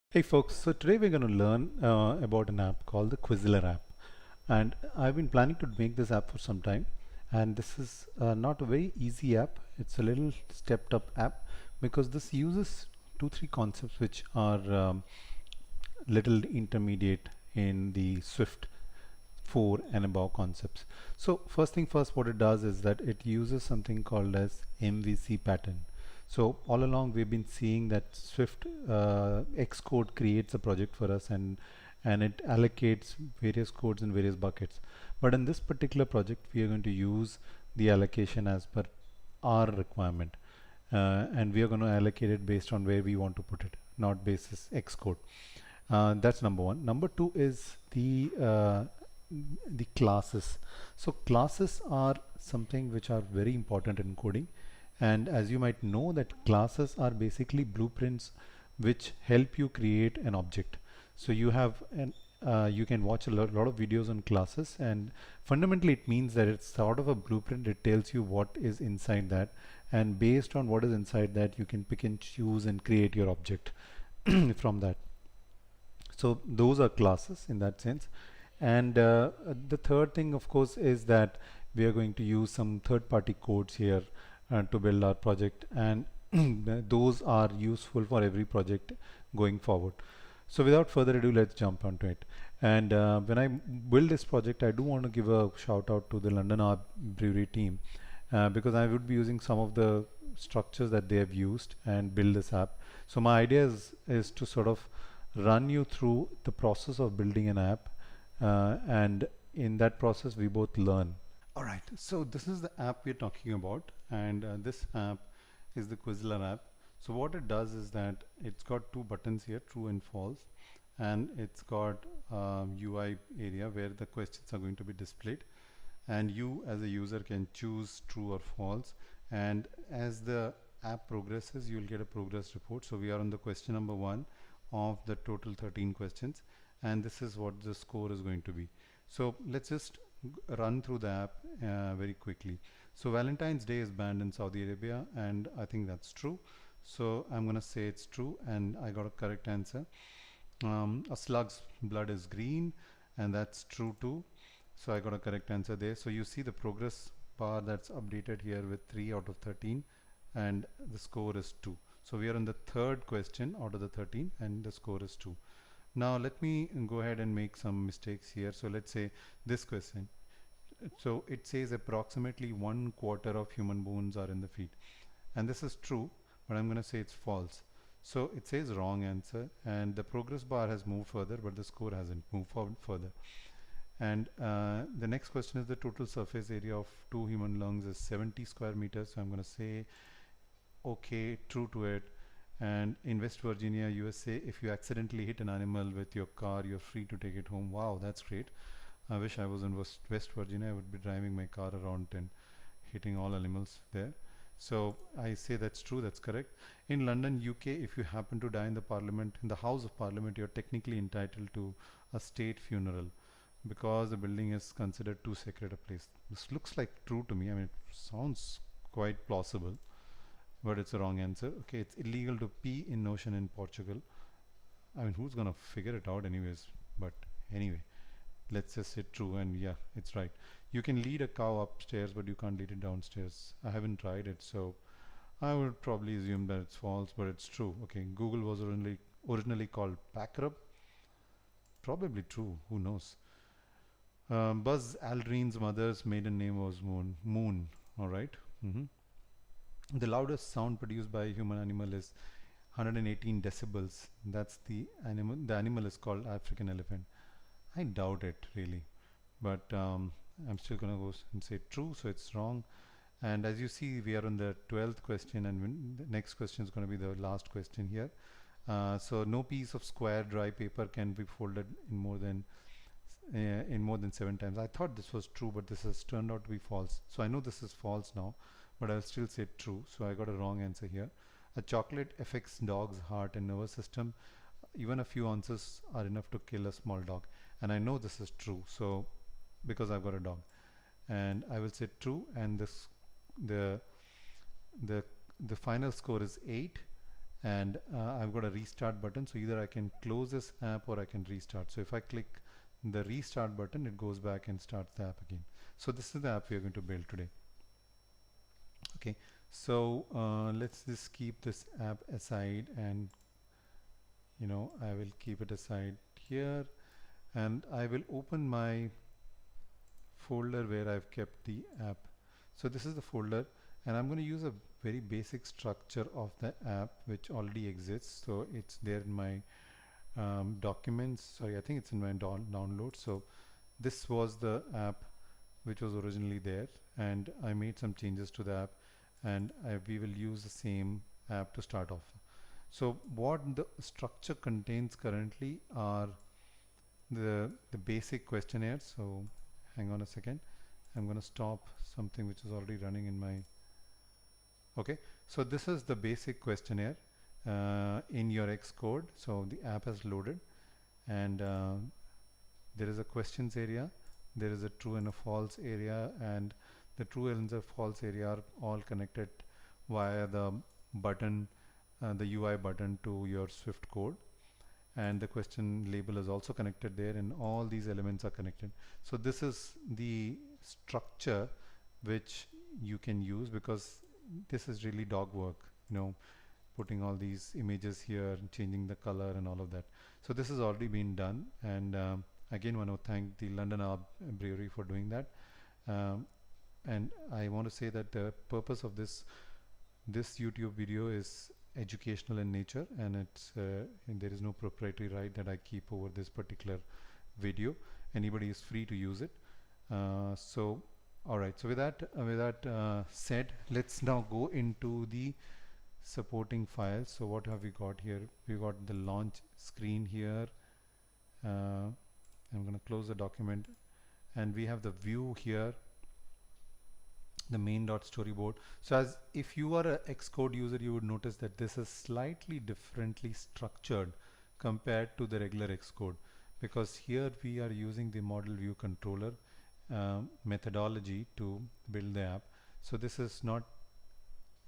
Hey folks, so today we're going to learn about an app called the Quizlet app, and I've been planning to make this app for some time, and this is not a very easy app. It's a little stepped up app because this uses three concepts which are little intermediate in the Swift 4 and above concepts. So first thing first, what it does is that it uses something called as MVC pattern. So all along we've been seeing that Swift Xcode creates a project for us, and it allocates various codes in various buckets. But in this particular project we are going to use the allocation as per our requirement, and we are going to allocate it based on where we want to put it, not basis Xcode. That's number one. Number two is the classes. So classes are something which are very important in coding, and as you might know that classes are basically blueprints which help you create an object. So you have an you can watch a lot of videos on classes, and fundamentally it means that it's sort of a blueprint. It tells you what is inside that, and based on what is inside that you can pick and choose and create your object from that. So those are classes in that sense. And the third thing of course is that we are going to use some third-party codes here to build our project, and those are useful for every project going forward. So without further ado, let's jump onto it. And when I build this project, I do want to give a shout out to the London App Brewery team, because I would be using some of the structures that they have used and build this app. So my idea is to sort of run you through the process of building an app, and in that process we both learn. All right, so this is the app we're talking about, and this app is the Quizlet app. So what it does is that it's got two buttons here, true and false, and it's got UI area where the questions are going to be displayed, and you as a user can choose true or false, and as the app progresses you'll get a progress report. So we are on the question number 1 of the total 13 questions, and this is what the score is going to be. So let's just run through the app very quickly. So Valentine's Day is banned in Saudi Arabia, and I think that's true. So I'm gonna say it's true, and I got a correct answer. A slug's blood is green, and that's true too. So I got a correct answer there. So you see the progress bar that's updated here with 3 out of 13, and the score is 2. So we are on the third question out of the 13, and the score is 2. Now let me go ahead and make some mistakes here. So let's say this question. So it says approximately 1/4 of human bones are in the feet, and this is true, but I'm going to say it's false. So it says wrong answer, and the progress bar has moved further, but the score hasn't moved forward further. And the next question is the total surface area of 2 human lungs is 70 square meters. So I'm going to say okay, true to it. And in West Virginia, USA, if you accidentally hit an animal with your car, you're free to take it home. Wow, that's great. I wish I was in West Virginia. I would be driving my car around and hitting all animals there. So I say that's true, that's correct. In London, UK, if you happen to die in the Parliament, in the House of Parliament, you're technically entitled to a state funeral because the building is considered too sacred a place. This looks like true to me. I mean, it sounds quite plausible, but it's a wrong answer. Okay, it's illegal to pee in ocean in Portugal. I mean, who's gonna figure it out anyways? But anyway, let's just say true, and yeah, it's right. You can lead a cow upstairs, but you can't lead it downstairs. I haven't tried it, so I would probably assume that it's false, but it's true. Okay, Google was originally called Backrub. Probably true, who knows. Buzz Aldrin's mother's maiden name was Moon. All right. The loudest sound produced by a human animal is 118 decibels. That's the animal. The animal is called African elephant. I doubt it really, but I'm still gonna go and say true, so it's wrong. And as you see, we are on the 12th question, and the next question is going to be the last question here. So no piece of square dry paper can be folded in more than 7 times. I thought this was true, but this has turned out to be false. So I know this is false now, but I'll still say true. So I got a wrong answer here. A chocolate affects dog's heart and nervous system. Even a few ounces are enough to kill a small dog, and I know this is true. So because I've got a dog, and I will say true, and this the the final score is 8, and I've got a restart button, so either I can close this app or I can restart. So if I click the restart button, it goes back and starts the app again. So this is the app we are going to build today. Okay, so let's just keep this app aside, and I will keep it aside here, and I will open my folder where I've kept the app. So this is the folder, and I'm going to use a very basic structure of the app which already exists. So it's there in my documents. Sorry, I think it's in my download. So this was the app which was originally there, and I made some changes to the app, and we will use the same app to start off. So what the structure contains currently are the basic questionnaires. So hang on a second, I'm going to stop something which is already running in my okay. So this is the basic questionnaire in your Xcode. So the app has loaded, and there is a questions area, there is a true and a false area, and the true and the false area are all connected via the button, the UI button, to your Swift code, and the question label is also connected there, and all these elements are connected. So this is the structure which you can use, because this is really dog work, putting all these images here and changing the color and all of that. So this has already been done, and again want to thank the London App Brewery for doing that. And I want to say that the purpose of this YouTube video is educational in nature, and and there is no proprietary right that I keep over this particular video. Anybody is free to use it. So alright, so with that said, let's now go into the supporting files. So what have we got here? We got the launch screen here. I'm going to close the document, and we have the view here, the main.storyboard. So as if you are a Xcode user, you would notice that this is slightly differently structured compared to the regular Xcode, because here we are using the model view controller methodology to build the app. So this is not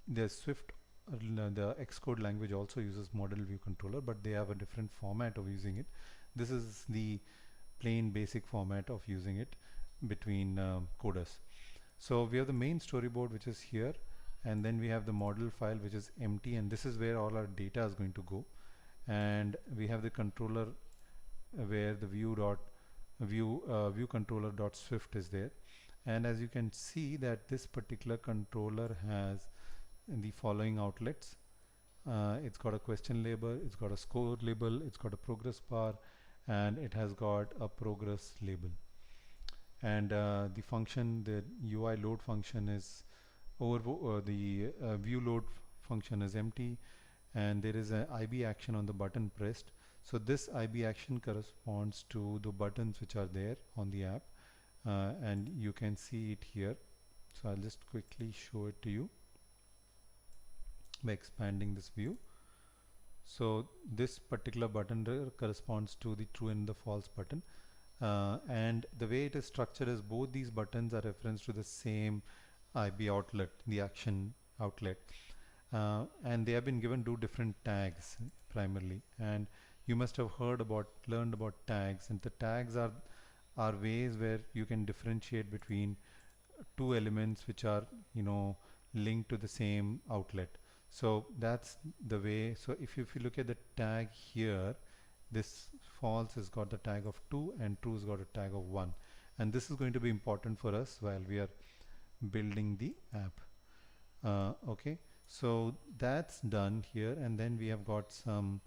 the Swift, the Xcode language also uses model view controller, but they have a different format of using it. This is the plain basic format of using it between coders. So we have the main storyboard, which is here, and then we have the model file, which is empty, and this is where all our data is going to go. And we have the controller where the ViewController.Swift is there. And as you can see that this particular controller has the following outlets. It's got a question label, it's got a score label, it's got a progress bar, and it has got a progress label. And the function, the UI load function is the view load function is empty, and there is an IB action on the button pressed. So this IB action corresponds to the buttons which are there on the app, and you can see it here. So I'll just quickly show it to you by expanding this view. So this particular button corresponds to the true and the false button, and the way it is structured is both these buttons are reference to the same IB outlet, the action outlet, and they have been given two different tags primarily. And you must have learned about tags, and the tags are ways where you can differentiate between two elements which are linked to the same outlet. So that's the way. So if you look at the tag here, this false has got the tag of 2 and true has got a tag of 1, and this is going to be important for us while we are building the app. Okay, so that's done here, and then we have got some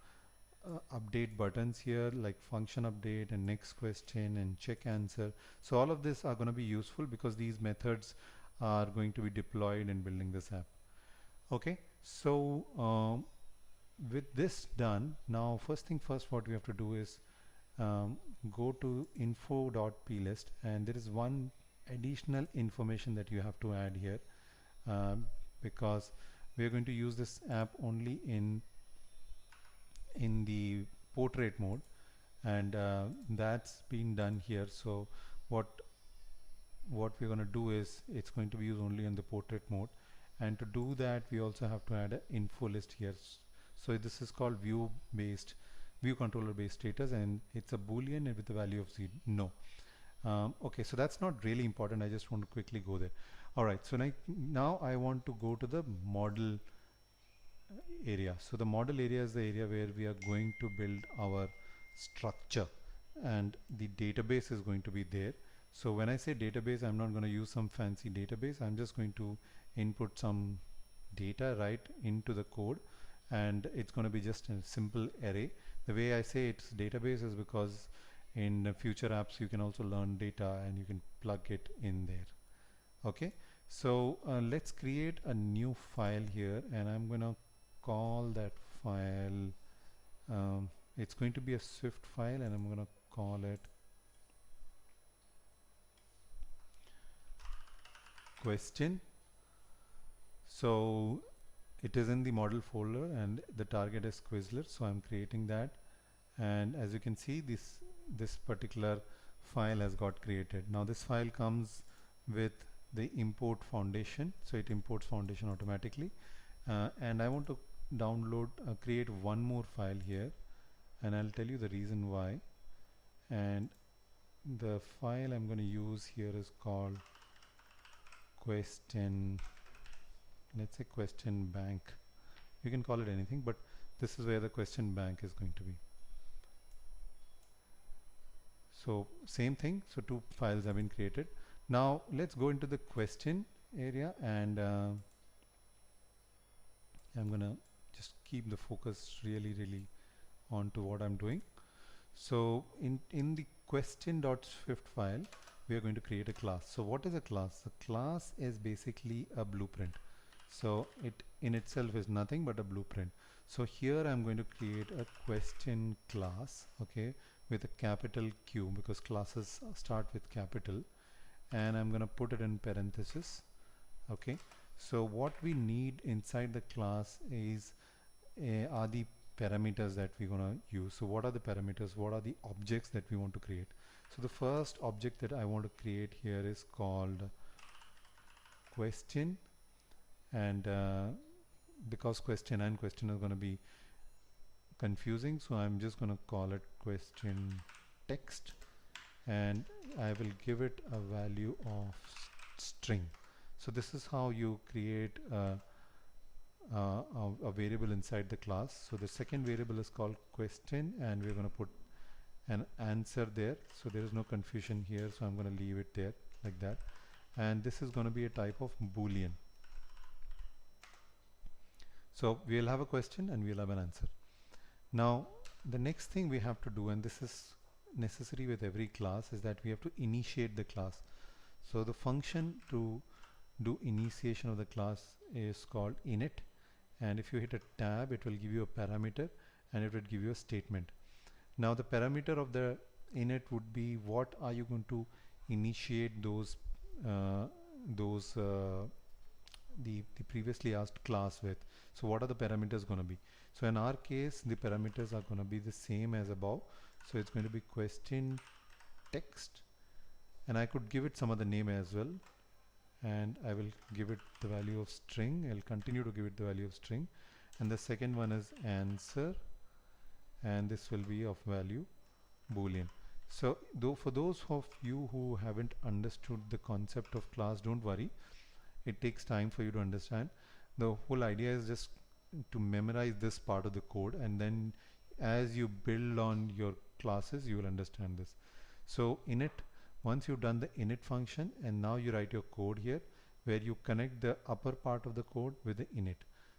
update buttons here, like function update and next question and check answer. So all of this are going to be useful because these methods are going to be deployed in building this app. Okay, so with this done, now first thing first, what we have to do is go to info.plist, and there is one additional information that you have to add here, because we are going to use this app only in the portrait mode, and that's been done here. So what we're going to do is it's going to be used only in the portrait mode, and to do that we also have to add an info list here. So this is called view controller based status, and it's a boolean with the value of no. Okay, so that's not really important. I just want to quickly go there. All right, so now I want to go to the model area. So the model area is the area where we are going to build our structure, and the database is going to be there. So when I say database, I'm not going to use some fancy database. I'm just going to input some data right into the code, and it's going to be just a simple array. The way I say it's database is because in future apps you can also learn data and you can plug it in there. Okay, so let's create a new file here, and I'm going to call that file, it's going to be a Swift file, and I'm going to call it question. So it is in the model folder and the target is Quizlet, so I'm creating that, and as you can see this particular file has got created. Now this file comes with the import foundation, so it imports foundation automatically, and I want to create one more file here, and I'll tell you the reason why. And the file I'm going to use here is called question, let's say question bank. You can call it anything, but this is where the question bank is going to be. So same thing, so two files have been created. Now let's go into the question area, and I'm gonna just keep the focus really on to what I'm doing. So in the question.swift file we are going to create a class. So what is a class? A class is basically a blueprint. So it in itself is nothing but a blueprint. So here I'm going to create a question class, okay, with a capital Q, because classes start with capital, and I'm going to put it in parenthesis. Okay, so what we need inside the class is are the parameters that we're going to use. So what are the parameters? What are the objects that we want to create? So the first object that I want to create here is called question, and because question and question are going to be confusing, so I'm just going to call it question text, and I will give it a value of string. So this is how you create a variable inside the class. So the second variable is called question, and we're going to put an answer there, so there is no confusion here, so I'm going to leave it there like that. And this is going to be a type of boolean. So we'll have a question and we'll have an answer. Now the next thing we have to do, and this is necessary with every class, is that we have to initiate the class. So the function to do initiation of the class is called init, and if you hit a tab it will give you a parameter and it will give you a statement. Now the parameter of the init would be what are you going to initiate the previously asked class with. So what are the parameters going to be? So in our case the parameters are going to be the same as above, so it's going to be question text, and I could give it some other name as well, and I will give it the value of string. I'll continue to give it the value of string, and the second one is answer, and this will be of value boolean. So for those of you who haven't understood the concept of class, don't worry, it takes time for you to understand. The whole idea is just to memorize this part of the code, and then as you build on your classes you will understand this. So init, once you've done the init function, and now you write your code here where you connect the upper part of the code with the init.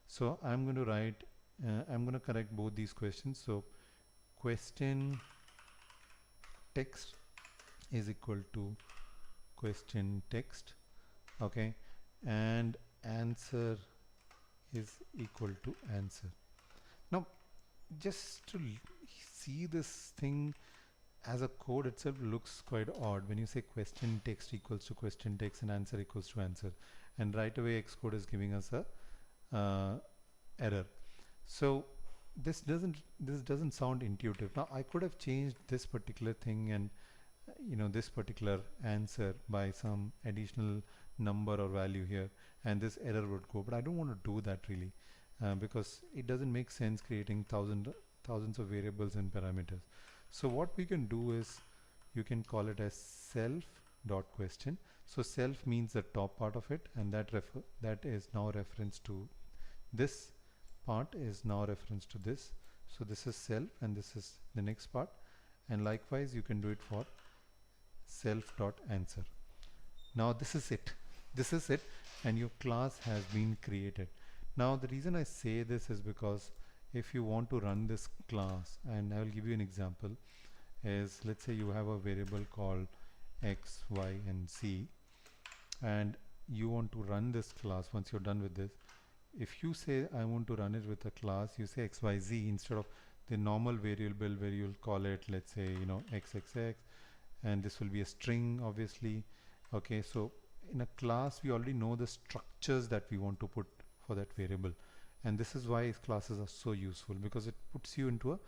So I'm going to write I'm going to connect both these questions. So question text is equal to question text, okay, and answer is equal to answer. Now just to see this thing as a code itself looks quite odd when you say question text equals to question text and answer equals to answer, and right away Xcode is giving us a error. So this doesn't sound intuitive. Now I could have changed this particular thing and this particular answer by some additional number or value here, and this error would go, but I don't want to do that really. because it doesn't make sense creating thousands of variables and parameters. So what we can do is you can call it as self dot question. So self means the top part of it, and that is now reference to this part is now reference to this. So this is self and this is the next part, and likewise you can do it for self dot answer. Now this is it, and your class has been created. Now the reason I say this is because if you want to run this class, and I will give you an example, is let's say you have a variable called x, y and z, and you want to run this class. Once you're done with this, if you say I want to run it with a class, you say xyz instead of the normal variable where you'll call it, let's say, you know, xxx, and this will be a string obviously. Okay, so in a class we already know the structures that we want to put for that variable, and this is why classes are so useful, because it puts you into a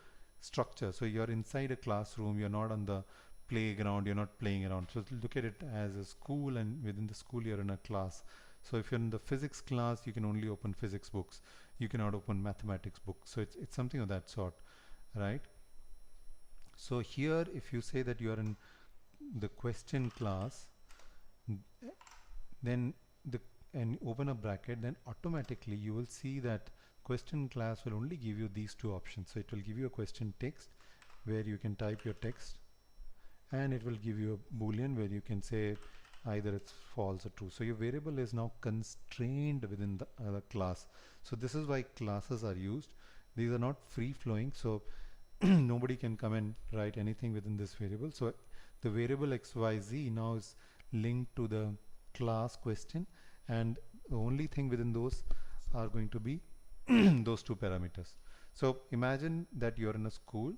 structure. So you're inside a classroom, you're not on the playground, you're not playing around. So look at it as a school, and within the school you're in a class. So if you're in the physics class, you can only open physics books, you cannot open mathematics books. So it's something of that sort, right? So here if you say that you are in the question class, then and open a bracket, then automatically you will see that question class will only give you these two options. So it will give you a question text where you can type your text, and it will give you a boolean where you can say either it's false or true. So your variable is now constrained within the class. So this is why classes are used. These are not free flowing, so nobody can come and write anything within this variable. So the variable xyz now is linked to the class question, and the only thing within those are going to be those two parameters. So imagine that you're in a school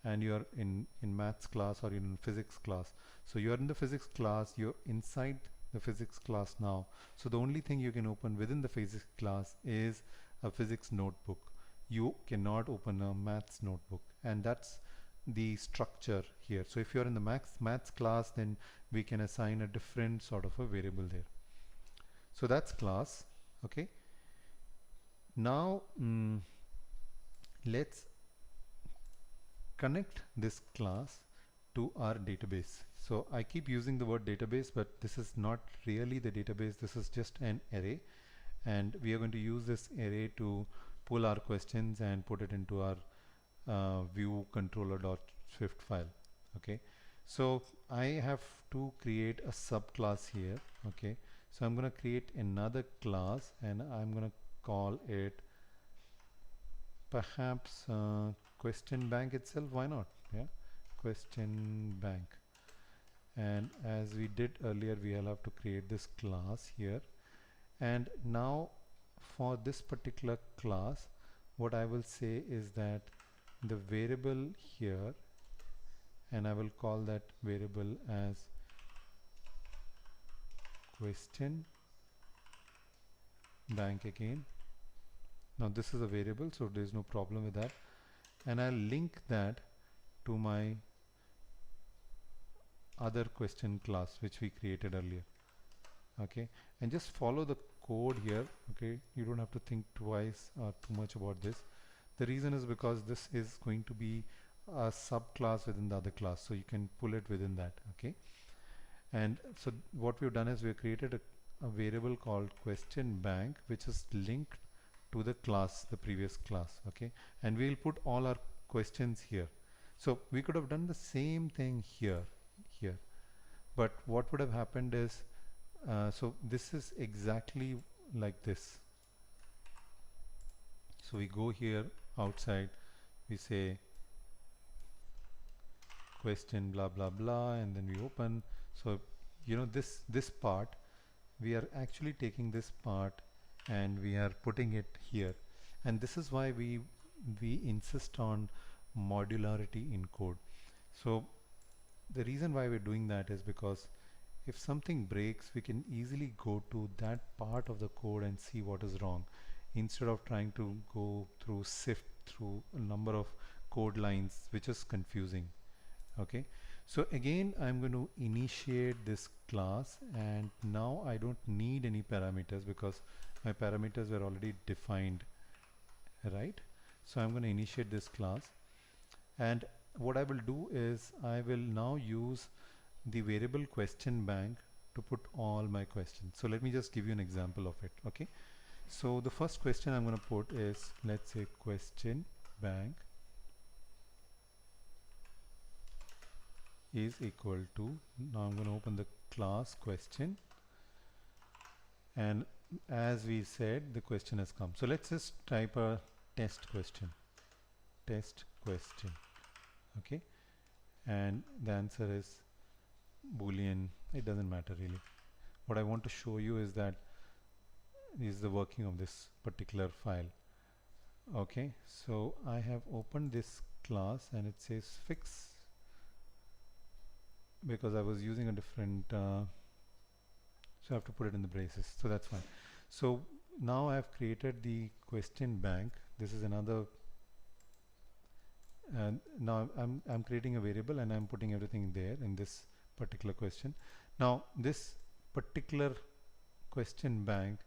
and you're in maths class or in physics class. So you're in the physics class, you're inside the physics class now. So the only thing you can open within the physics class is a physics notebook. You cannot open a maths notebook, and that's the structure here. So if you're in the maths class, then we can assign a different sort of a variable there. So that's class. Okay, now let's connect this class to our database. So I keep using the word database, but this is not really the database, this is just an array, and we are going to use this array to pull our questions and put it into our ViewController.swift file. Okay, so I have to create a subclass here. Okay, so I'm going to create another class, and I'm going to call it perhaps question bank itself. Why not? Yeah, question bank. And as we did earlier, we will have to create this class here. And now for this particular class, what I will say is that the variable here, and I will call that variable as question bank again. Now this is a variable, so there is no problem with that, and I'll link that to my other question class which we created earlier. Okay, and just follow the code here. Okay, you don't have to think twice or too much about this. The reason is because this is going to be a subclass within the other class, so you can pull it within that. Okay, and so what we've done is we've created a variable called question bank, which is linked to the class, the previous class. Okay, and we'll put all our questions here. So we could have done the same thing here, but what would have happened is so this is exactly like this. So we go here outside, we say question blah blah blah, and then we open. So you know, this part, we are actually taking this part and we are putting it here, and this is why we insist on modularity in code. So the reason why we're doing that is because if something breaks, we can easily go to that part of the code and see what is wrong, instead of trying to go through sift through a number of code lines, which is confusing. Okay, so again I'm going to initiate this class, and now I don't need any parameters because my parameters were already defined right? So I'm going to initiate this class, and what I will do is I will now use the variable question bank to put all my questions. So let me just give you an example of it. Okay, so the first question I'm going to put is, let's say, question bank is equal to, now I'm going to open the class question, and as we said, the question has come. So let's just type a test question, okay, and the answer is boolean. It doesn't matter really. What I want to show you is that is the working of this particular file. Okay, so I have opened this class and it says fix, because I was using a different so I have to put it in the braces, so that's fine. So now I have created the question bank. This is another, and now I'm creating a variable and I'm putting everything there in this particular question. Now this particular question bank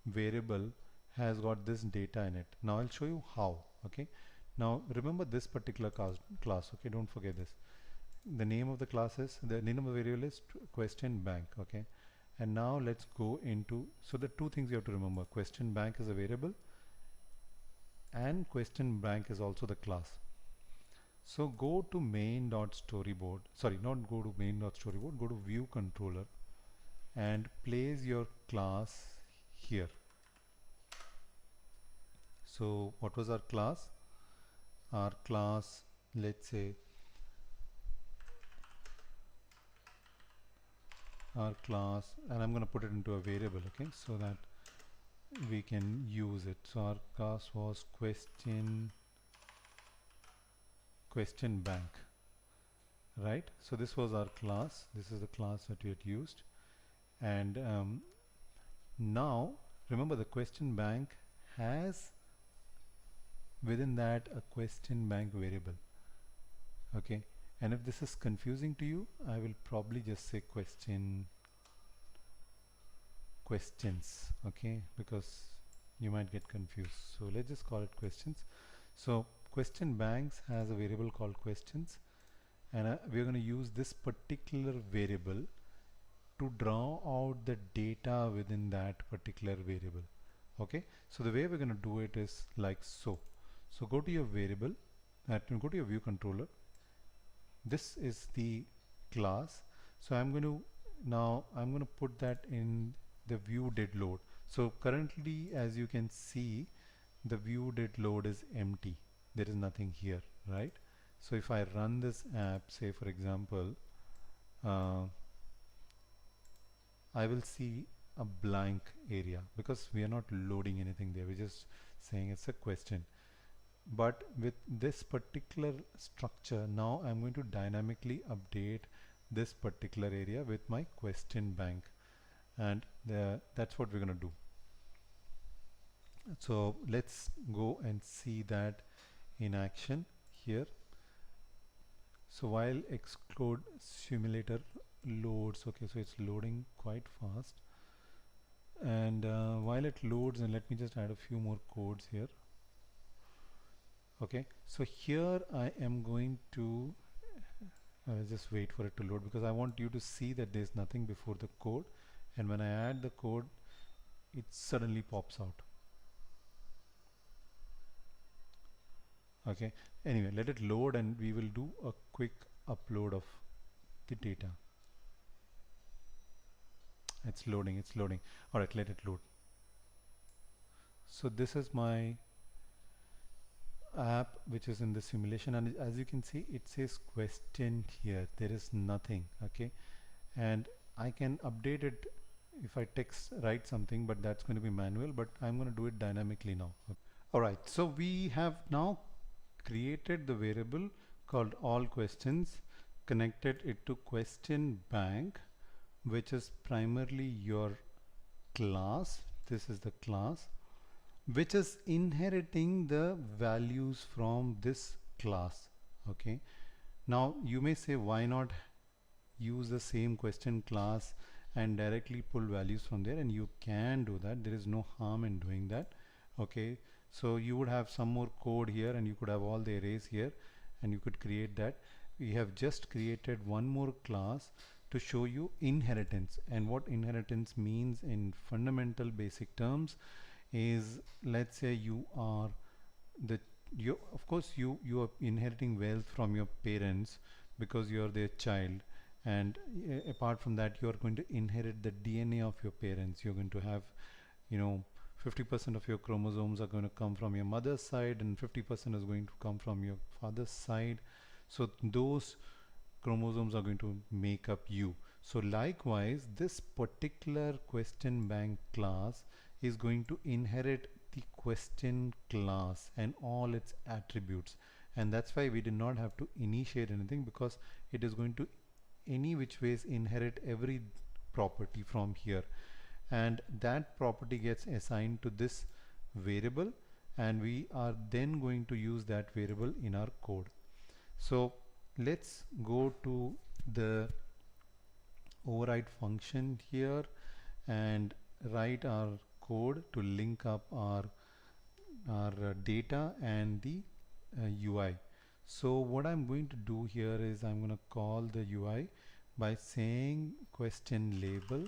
variable has got this data in it. Now I'll show you how. Okay, now remember this particular class. Okay, don't forget this. The name of the class is, the name of the variable is question bank. Okay, and now let's go into, so the two things you have to remember: question bank is a variable and question bank is also the class. So go to main.storyboard, sorry, not go to main.storyboard, go to ViewController and place your class here. So what was our class? Our class, let's say, our class, and I'm going to put it into a variable, okay, so that we can use it. So our class was question bank, right? So this was our class. This is the class that we had used, and now remember the question bank has within that a question bank variable. Okay, and if this is confusing to you, I will probably just say questions, okay, because you might get confused. So let's just call it questions. So question banks has a variable called questions, and we're going to use this particular variable to draw out the data within that particular variable. Okay, so the way we're going to do it is like so. So go to your variable, go to your view controller. This is the class. So I'm going to put that in the view did load. So currently, as you can see, the view did load is empty. There is nothing here, right? So if I run this app, say for example, I will see a blank area because we are not loading anything there. We're just saying it's a question. But with this particular structure, now I'm going to dynamically update this particular area with my question bank, and that's what we're going to do. So let's go and see that in action here. So while Xcode simulator loads, okay, so it's loading quite fast, and while it loads, and let me just add a few more codes here. Okay, so here I am going to just wait for it to load, because I want you to see that there's nothing before the code, and when I add the code, it suddenly pops out. Okay, anyway, let it load and we will do a quick upload of the data. It's loading. All right, let it load. So this is my app which is in the simulation, and as you can see, it says question here. There is nothing. Okay, and I can update it if I write something, but that's going to be manual, but I'm going to do it dynamically now. All right, so we have now created the variable called all questions, connected it to question bank, which is primarily your class. This is the class which is inheriting the values from this class. Okay, now you may say, why not use the same question class and directly pull values from there? And you can do that. There is no harm in doing that. Okay, So you would have some more code here, and you could have all the arrays here, and you could create that. We have just created one more class to show you inheritance. And what inheritance means in fundamental basic terms is, let's say you are the of course you are inheriting wealth from your parents because you are their child, and apart from that you are going to inherit the DNA of your parents. You're going to have, you know, 50% of your chromosomes are going to come from your mother's side and 50% is going to come from your father's side. So those chromosomes are going to make up you. So likewise, this particular question bank class is going to inherit the question class and all its attributes, and that's why we did not have to initiate anything, because it is going to any which ways inherit every property from here, and that property gets assigned to this variable, and we are then going to use that variable in our code. So let's go to the override function here and write our code to link up our data and the UI. So what I'm going to do here is I'm going to call the UI by saying question label.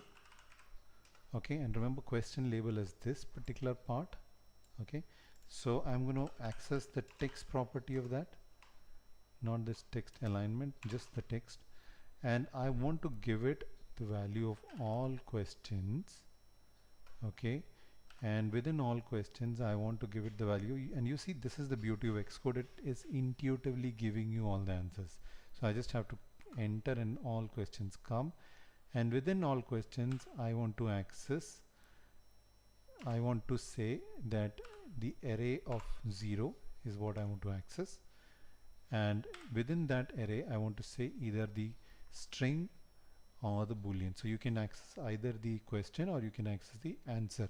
Okay, and remember, question label is this particular part. Okay, so I'm going to access the text property of that, not this text alignment, just the text, and I want to give it the value of all questions. Okay, and within all questions I want to give it the value, and you see, this is the beauty of Xcode, it is intuitively giving you all the answers. So I just have to enter and all questions come, and within all questions I want to access, I want to say that the array of 0 is what I want to access, and within that array I want to say either the string or the boolean. So you can access either the question or you can access the answer.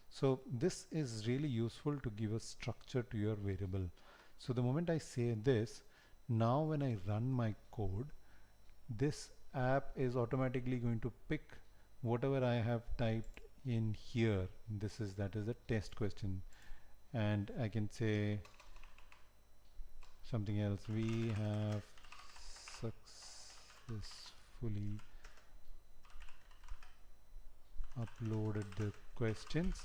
So this is really useful to give a structure to your variable. So the moment I say this, now when I run my code, this app is automatically going to pick whatever I have typed in here. That is the test question, and I can say something else. We have successfully uploaded the questions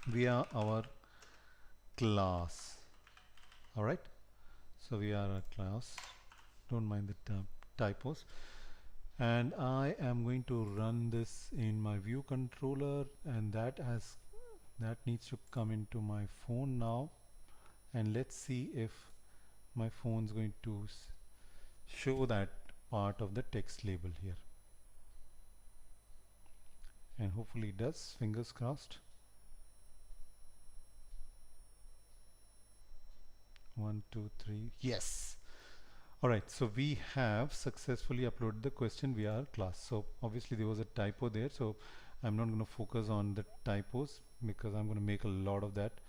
via our class. Alright, so we are a class, don't mind the typos, and I am going to run this in my ViewController, and that needs to come into my phone now, and let's see if my phone's going to show that part of the text label here, and hopefully it does, fingers crossed. 1 2 3, yes. Alright, so we have successfully uploaded the question via our class. So obviously there was a typo there, so I'm not going to focus on the typos because I'm going to make a lot of that.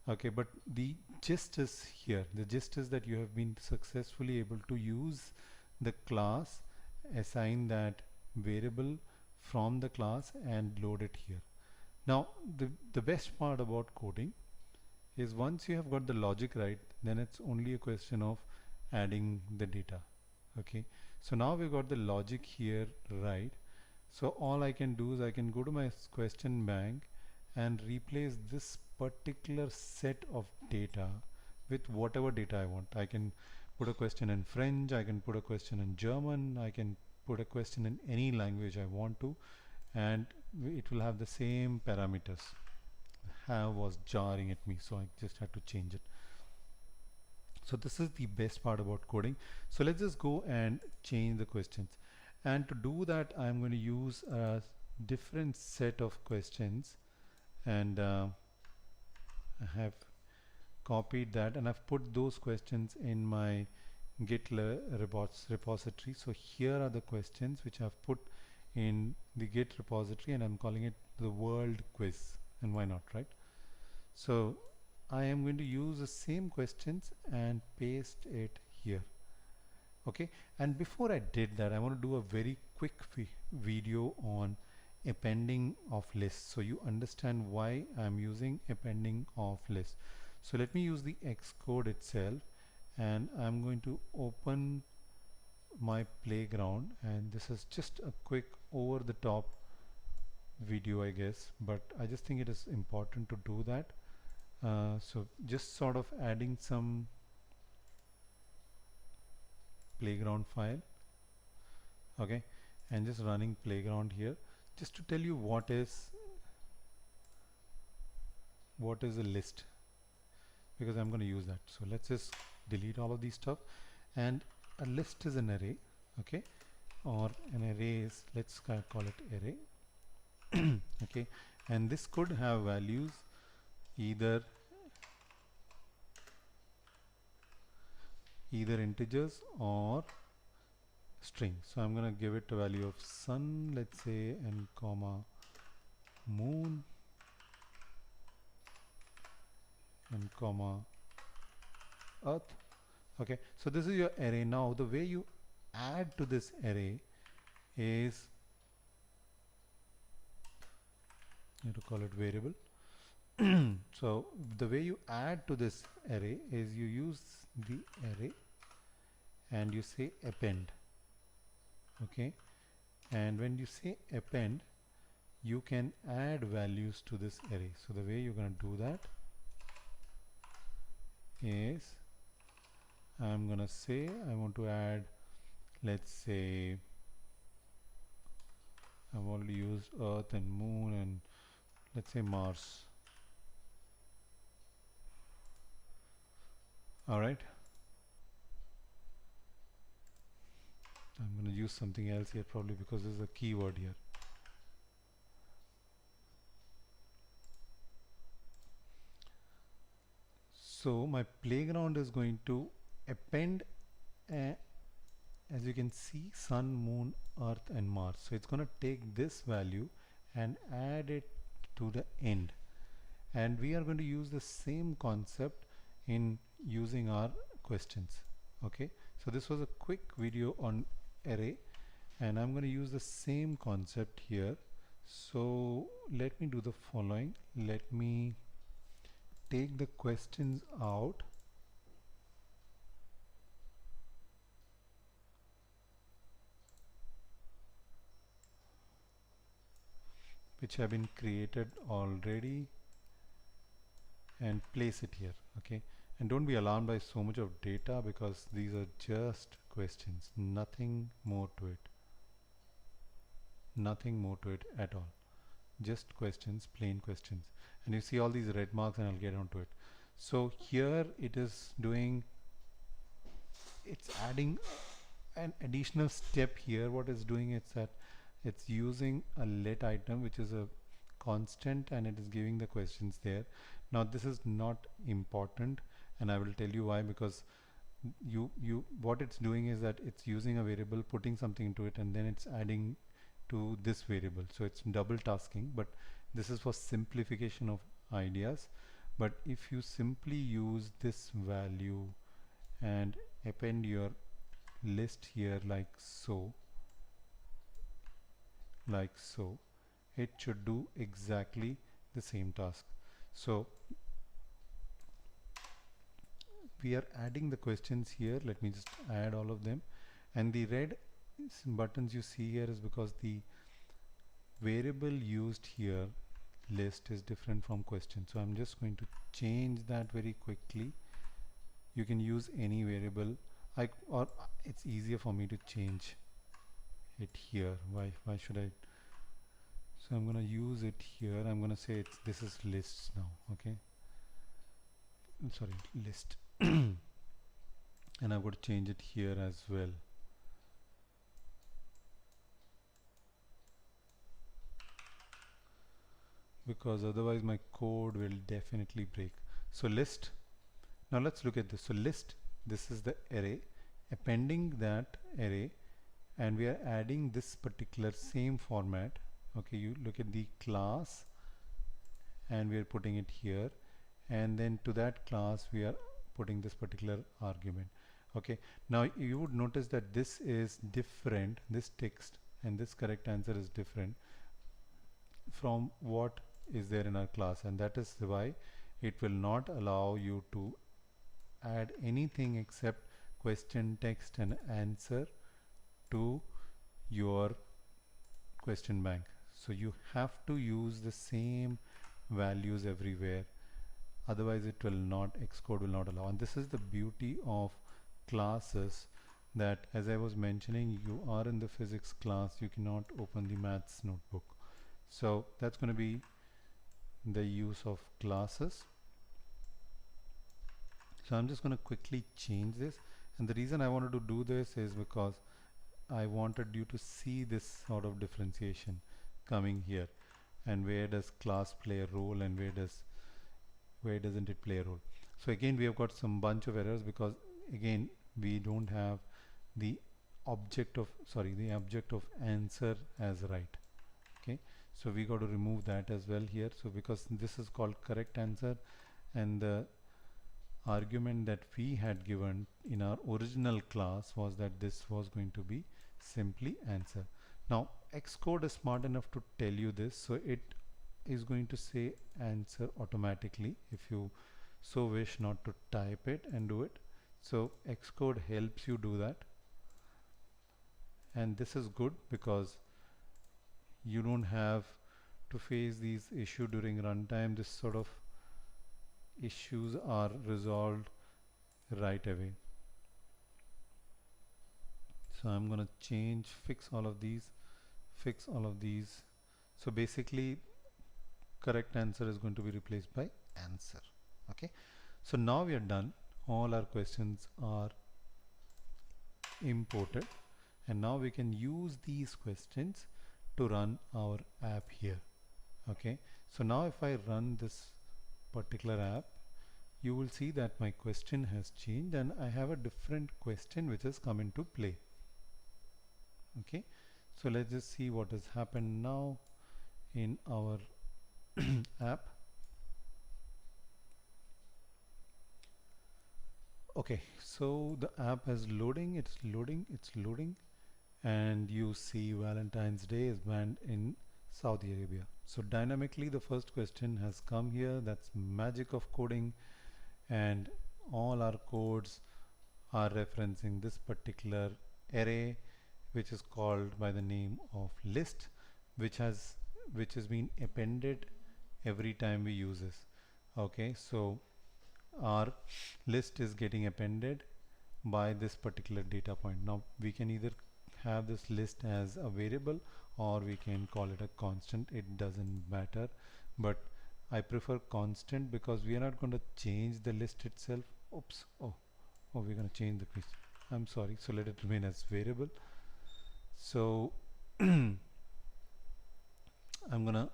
Okay, but the gist is here. The gist is that you have been successfully able to use the class, assign that variable from the class and load it here. Now the best part about coding is once you have got the logic right, then it's only a question of adding the data. Okay, so now we've got the logic here right, so all I can do is I can go to my question bank and replace this particular set of data with whatever data I want. I can put a question in French, I can put a question in German, I can put a question in any language I want to, and it will have the same parameters. Have was jarring at me, so I just had to change it. So this is the best part about coding. So let's just go and change the questions, and to do that I'm going to use a different set of questions, and I have copied that and I've put those questions in my Git repository. So here are the questions which I've put in the Git repository, and I'm calling it the world quiz, and why not, right? So I am going to use the same questions and paste it here. Okay, and before I did that, I want to do a very quick video on appending of list, so you understand why I'm using appending of list. So let me use the Xcode itself, and I'm going to open my playground, and this is just a quick over the top video I guess, but I just think it is important to do that. So just sort of adding some playground file, okay, and just running playground here just to tell you what is a list, because I'm going to use that. So let's just delete all of these stuff, and a list is an array, okay, or an array is, let's call it array. Okay, and this could have values either integers or string. So I'm going to give it a value of sun, let's say, and comma moon, and comma earth. Okay, so this is your array. Now the way you add to this array is, you have to call it variable. So the way you add to this array is you use the array and you say append, okay, and when you say append you can add values to this array. So the way you're going to do that is, I'm going to say I want to add, let's say I've already used earth and moon, and let's say Mars. Alright, I'm going to use something else here probably because there's a keyword here. So my playground is going to append, as you can see, sun, moon, earth and Mars. So it's going to take this value and add it to the end, and we are going to use the same concept in using our questions. Okay, so this was a quick video on array, and I'm going to use the same concept here. So let me do the following. Let me take the questions out, which have been created already, and place it here. Okay, and don't be alarmed by so much of data because these are just questions, nothing more to it, nothing more to it at all, just questions, plain questions. And you see all these red marks, and I'll get onto it. So here it is doing, it's adding an additional step here. What it's doing is that it's using a let item, which is a constant, and it is giving the questions there. Now this is not important, and I will tell you why, because what it's doing is that it's using a variable, putting something into it, and then it's adding to this variable. So it's double tasking, but this is for simplification of ideas. But if you simply use this value and append your list here like so, it should do exactly the same task. So we are adding the questions here. Let me just add all of them, and the red buttons you see here is because the variable used here, list, is different from question. So I'm just going to change that very quickly. You can use any variable, or it's easier for me to change it here. Why should I? So I'm going to use it here. I'm going to say this is lists now. Okay, sorry, list. And I've got to change it here as well. Because otherwise my code will definitely break. So list, now let's look at this. So list, this is the array, appending that array, and we are adding this particular same format. Okay, you look at the class, and we are putting it here, and then to that class we are putting this particular argument. Okay, now you would notice that this is different, this text and this correct answer is different. from what is there in our class, and that is why it will not allow you to add anything except question text and answer to your question bank. So you have to use the same values everywhere, otherwise it will not, Xcode will not allow. And this is the beauty of classes, that as I was mentioning, you are in the physics class, you cannot open the maths notebook. So that's going to be the use of classes. So I'm just going to quickly change this, and the reason I wanted to do this is because I wanted you to see this sort of differentiation coming here, and where does class play a role and where doesn't it play a role. So again we have got some bunch of errors because again we don't have the object of answer as right. Okay, so we got to remove that as well here. So because this is called correct answer, and the argument that we had given in our original class was that this was going to be simply answer. Now Xcode is smart enough to tell you this, so it is going to say answer automatically if you so wish not to type it and do it. So Xcode helps you do that, and this is good because you don't have to face these issues during runtime. This sort of issues are resolved right away. So I'm going to fix all of these. So basically correct answer is going to be replaced by answer. Okay, so now we are done. All our questions are imported, and now we can use these questions to run our app here. Okay, so now if I run this particular app, you will see that my question has changed and I have a different question which has come into play. Okay, so let's just see what has happened now in our app. Okay, so the app is loading, it's loading, and you see Valentine's Day is banned in Saudi Arabia. So dynamically the first question has come here. That's magic of coding, and all our codes are referencing this particular array, which is called by the name of list, which has been appended every time we use this. Okay, so our list is getting appended by this particular data point. Now we can either have this list as a variable or we can call it a constant. It doesn't matter, but I prefer constant because we are not going to change the list itself. Oops, oh we're going to change the quiz. I'm sorry, so let it remain as variable. So I'm gonna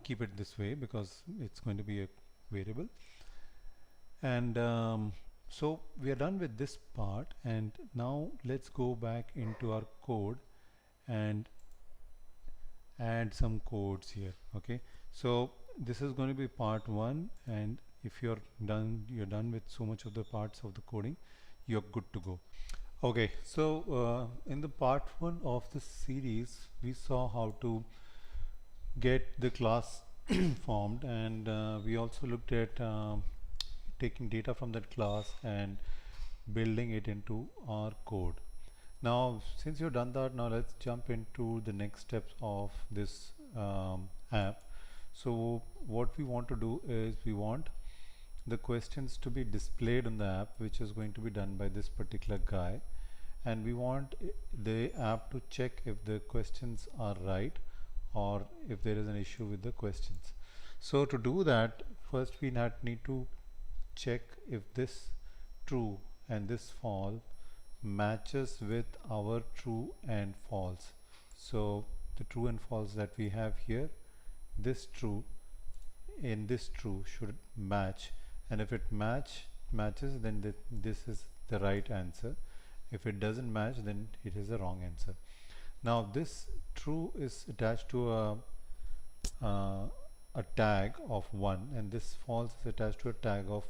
keep it this way because it's going to be a variable. And so we are done with this part, and now let's go back into our code and add some codes here. Okay, so this is going to be part 1, and if you're done with so much of the parts of the coding, you're good to go. Okay, so in the part 1 of this series we saw how to get the class formed, and we also looked at taking data from that class and building it into our code. Now since you've done that, now let's jump into the next steps of this app. So what we want to do is we want the questions to be displayed in the app, which is going to be done by this particular guy, and we want the app to check if the questions are right or if there is an issue with the questions. So to do that, first we need to check if this true and this false matches with our true and false. So the true and false that we have here, this true and this true should match, and if it matches, then this is the right answer. If it doesn't match, then it is a wrong answer. Now this true is attached to a tag of 1, and this false is attached to a tag of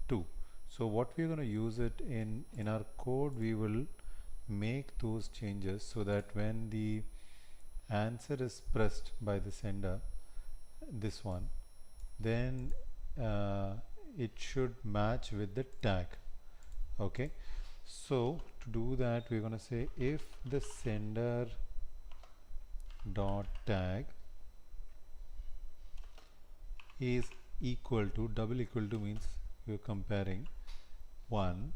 2. So what we're going to use it in our code, we will make those changes so that when the answer is pressed by the sender, this one, then it should match with the tag. Okay, so to do that we're going to say if the sender dot tag is equal to, double equal to means you're comparing 1,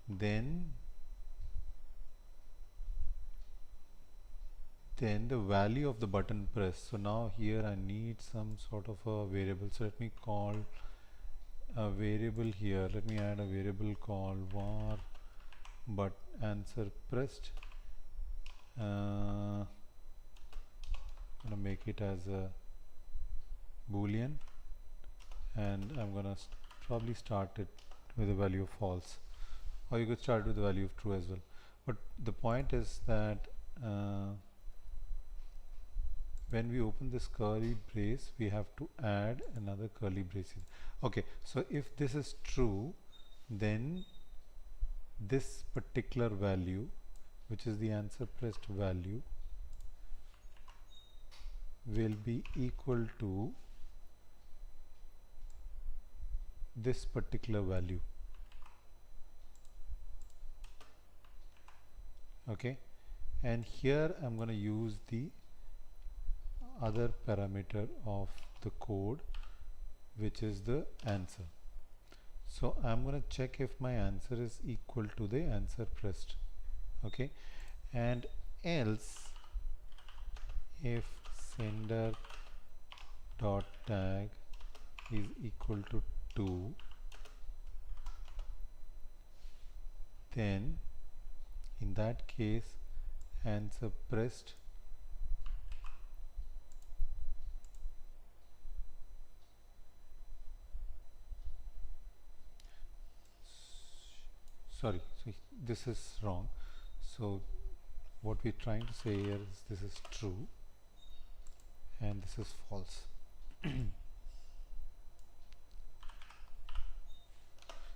then the value of the button press. So now here I need some sort of a variable, so let me call a variable here. Let me add a variable called var but answer pressed. I'm gonna make it as a boolean, and I'm gonna probably start it with a value of false, or you could start with the value of true as well. But the point is that when we open this curly brace, we have to add another curly brace. Okay, so if this is true, then this particular value, which is the answer pressed value, will be equal to this particular value. Okay, and here I'm going to use the other parameter of the code, which is the answer. So I'm going to check if my answer is equal to the answer pressed. Okay, and else if sender dot tag is equal to 2, then in that case answer pressed sorry, so this is wrong. So what we're trying to say here is this is true and this is false.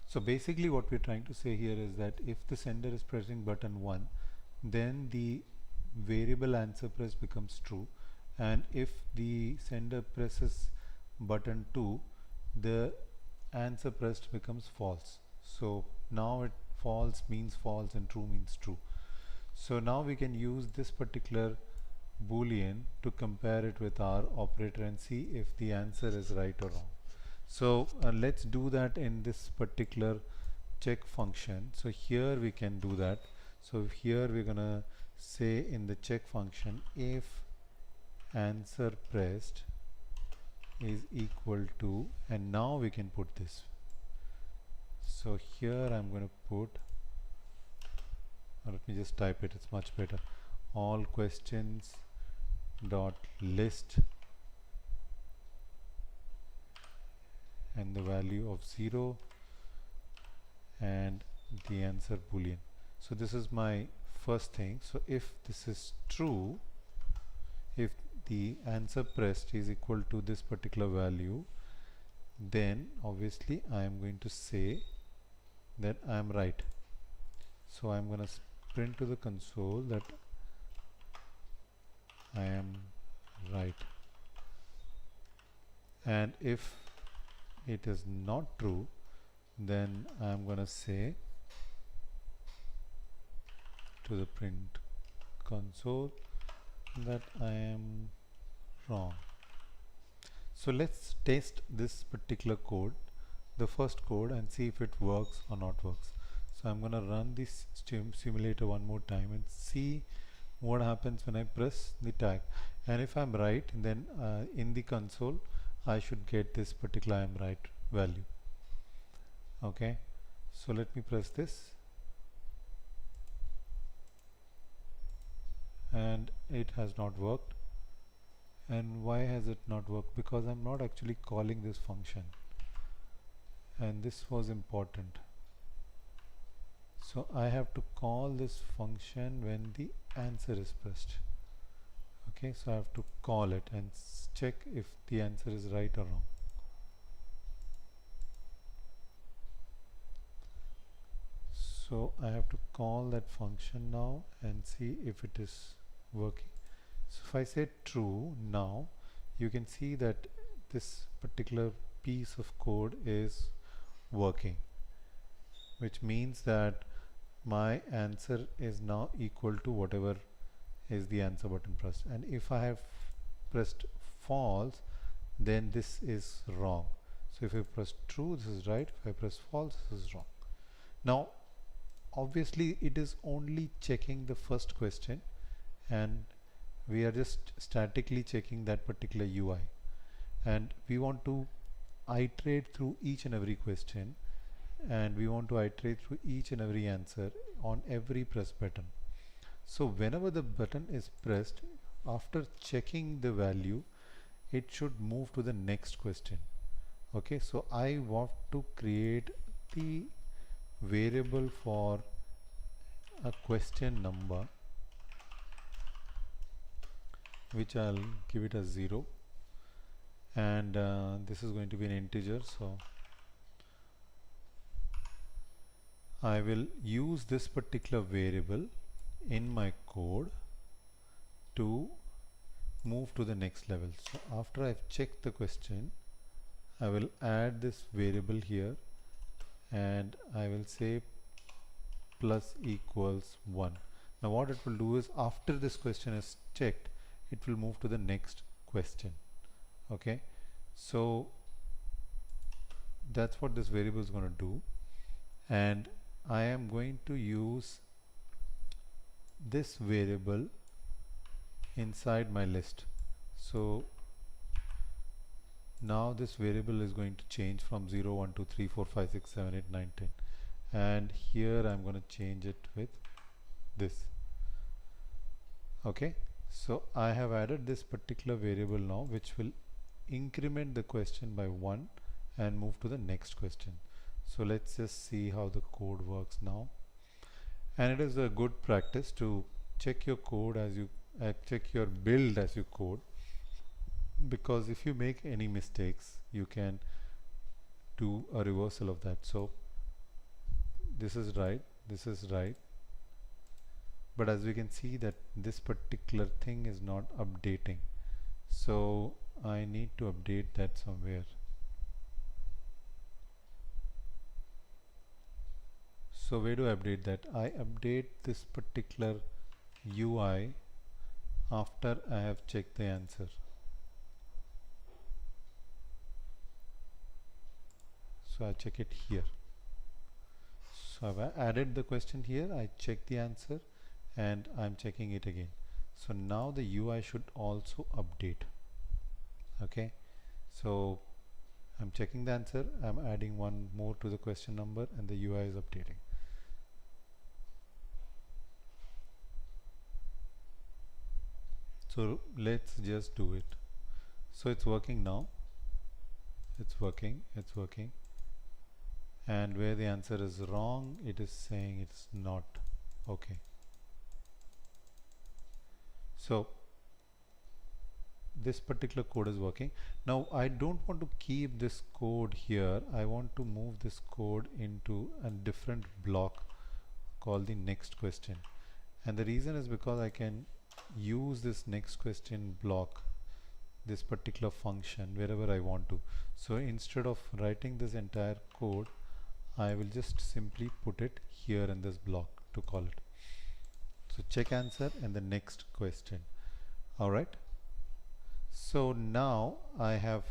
So basically what we're trying to say here is that if the sender is pressing button 1, then the variable answer press becomes true, and if the sender presses button 2, the answer pressed becomes false. So now it false means false and true means true. So now we can use this particular boolean to compare it with our operator and see if the answer is right or wrong. So let's do that in this particular check function. So here we can do that. So here we're gonna say in the check function, if answer pressed is equal to, and now we can put this. So here I'm going to put, or let me just type it, it's much better, all questions dot list and the value of 0 and the answer boolean. So this is my first thing. So if this is true, if the answer pressed is equal to this particular value, then obviously I am going to say that I am right. So I am going to print to the console that I am right. And if it is not true, then I am going to say to the print console that I am wrong. So let's test this particular code, the first code, and see if it works or not works. So I'm going to run this simulator one more time and see what happens when I press the tag. And if I'm right, then in the console I should get this particular I am right value. Okay, so let me press this, and it has not worked. And why has it not worked? Because I'm not actually calling this function, and this was important. So I have to call this function when the answer is pressed. Okay, so I have to call it and check if the answer is right or wrong. So I have to call that function now and see if it is working. So if I say true, now you can see that this particular piece of code is working, which means that my answer is now equal to whatever is the answer button pressed. And if I have pressed false, then this is wrong. So if I press true, this is right. If I press false, this is wrong. Now obviously it is only checking the first question, and we are just statically checking that particular UI, and we want to iterate through each and every question, and we want to iterate through each and every answer on every press button. So whenever the button is pressed, after checking the value, it should move to the next question. Okay, so I want to create the variable for a question number, which I'll give it as 0, and this is going to be an integer, so I will use this particular variable in my code to move to the next level. So after I've checked the question, I will add this variable here, and I will say plus equals 1. Now what it will do is, after this question is checked, it will move to the next question. Okay, so that's what this variable is going to do, and I am going to use this variable inside my list. So now this variable is going to change from 0, 1, 2, 3, 4, 5, 6, 7, 8, 9, 10, and here I'm going to change it with this. Okay, so I have added this particular variable now, which will increment the question by 1 and move to the next question. So let's just see how the code works now. And it is a good practice to check your code as you check your build as you code, because if you make any mistakes, you can do a reversal of that. So this is right, this is right, but as we can see that this particular thing is not updating, so I need to update that somewhere. So where do I update that? I update this particular UI after I have checked the answer. So I check it here. So I've added the question here, I check the answer, and I'm checking it again. So now the UI should also update. Okay, so I'm checking the answer, I'm adding one more to the question number, and the UI is updating. So let's just do it. So it's working now. It's working, it's working. And where the answer is wrong, it is saying it's not okay. So this particular code is working. Now I don't want to keep this code here. I want to move this code into a different block called the next question. And the reason is because I can use this next question block, this particular function, wherever I want to. So instead of writing this entire code, I will just simply put it here in this block to call it. So check answer and the next question. Alright, so now I have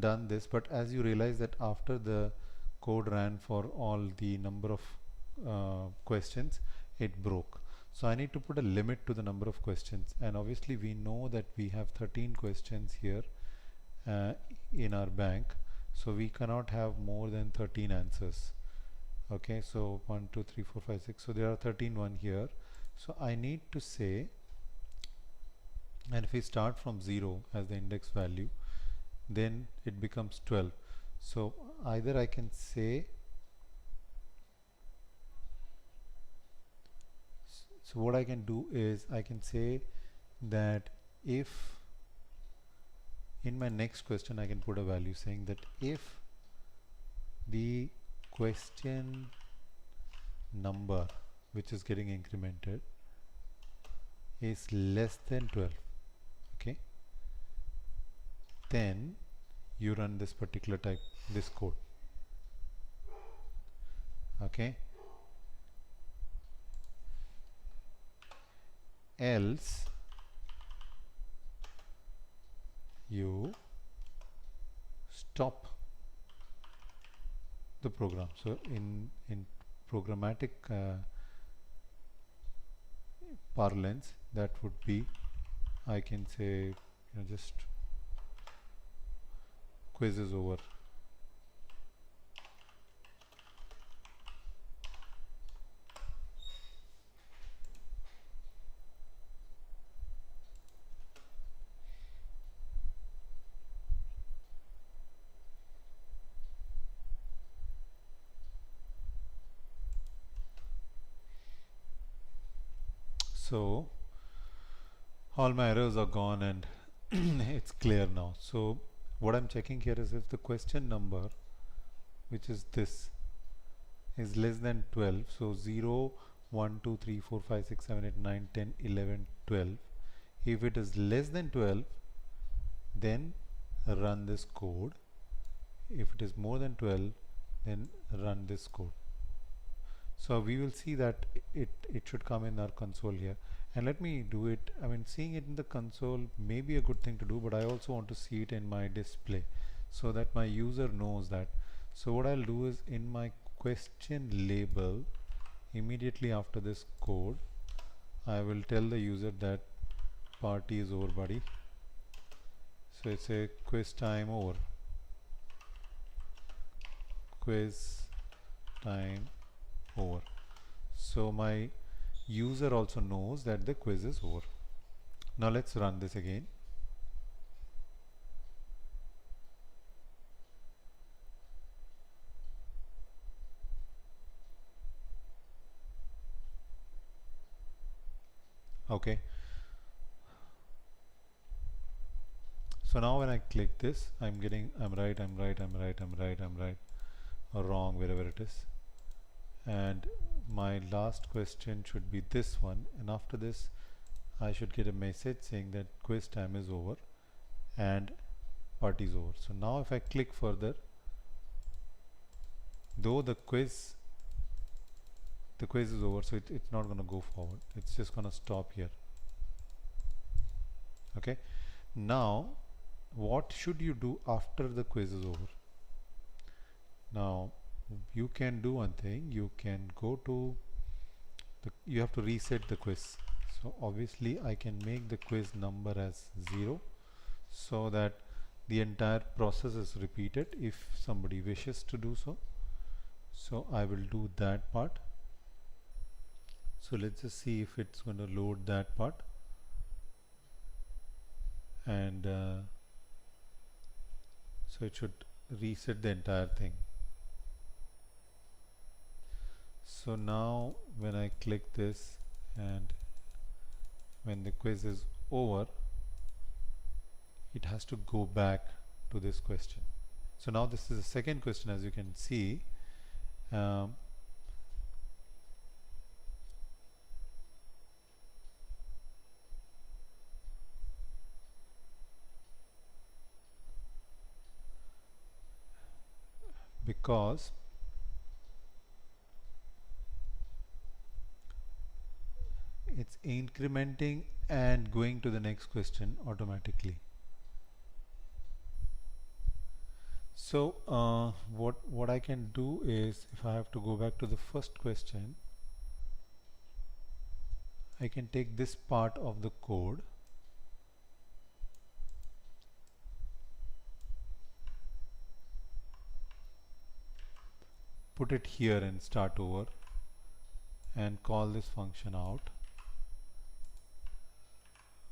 done this, but as you realize that after the code ran for all the number of questions, it broke. So I need to put a limit to the number of questions, and obviously we know that we have 13 questions here in our bank, so we cannot have more than 13 answers. Okay, so 1, 2, 3, 4, 5, 6, so there are 13 one here. So I need to say, and if we start from 0 as the index value, then it becomes 12. So either I can say, so what I can do is I can say that if in my next question I can put a value saying that if the question number which is getting incremented is less than 12, then you run this particular type, this code. Okay, else you stop the program. So in programmatic parlance, that would be, I can say, just quiz is over. So all my errors are gone and it's clear now. So what I'm checking here is if the question number, which is this, is less than 12, so 0, 1, 2, 3, 4, 5, 6, 7, 8, 9, 10, 11, 12. If it is less than 12, then run this code. If it is more than 12, then run this code. So we will see that it should come in our console here, and let me do it. I mean, seeing it in the console may be a good thing to do, but I also want to see it in my display so that my user knows that. So what I'll do is, in my question label, immediately after this code, I will tell the user that party is over, buddy. So it's a quiz time over. Quiz time over. So my user also knows that the quiz is over. Now let's run this again. Okay. So now when I click this, I'm right, or wrong, wherever it is. And my last question should be this one, and after this I should get a message saying that quiz time is over and party is over. So now if I click further, though the quiz is over, so it's not going to go forward, it's just going to stop here. Okay, now what should you do after the quiz is over? Now you can do one thing. You can go to you have to reset the quiz. So obviously I can make the quiz number as 0 so that the entire process is repeated if somebody wishes to do so. So I will do that part. So let's just see if it's going to load that part, and so it should reset the entire thing. So now when I click this, and when the quiz is over, it has to go back to this question. So now this is the second question, as you can see. Because it's incrementing and going to the next question automatically. So what I can do is, if I have to go back to the first question, I can take this part of the code, put it here and start over, and call this function out,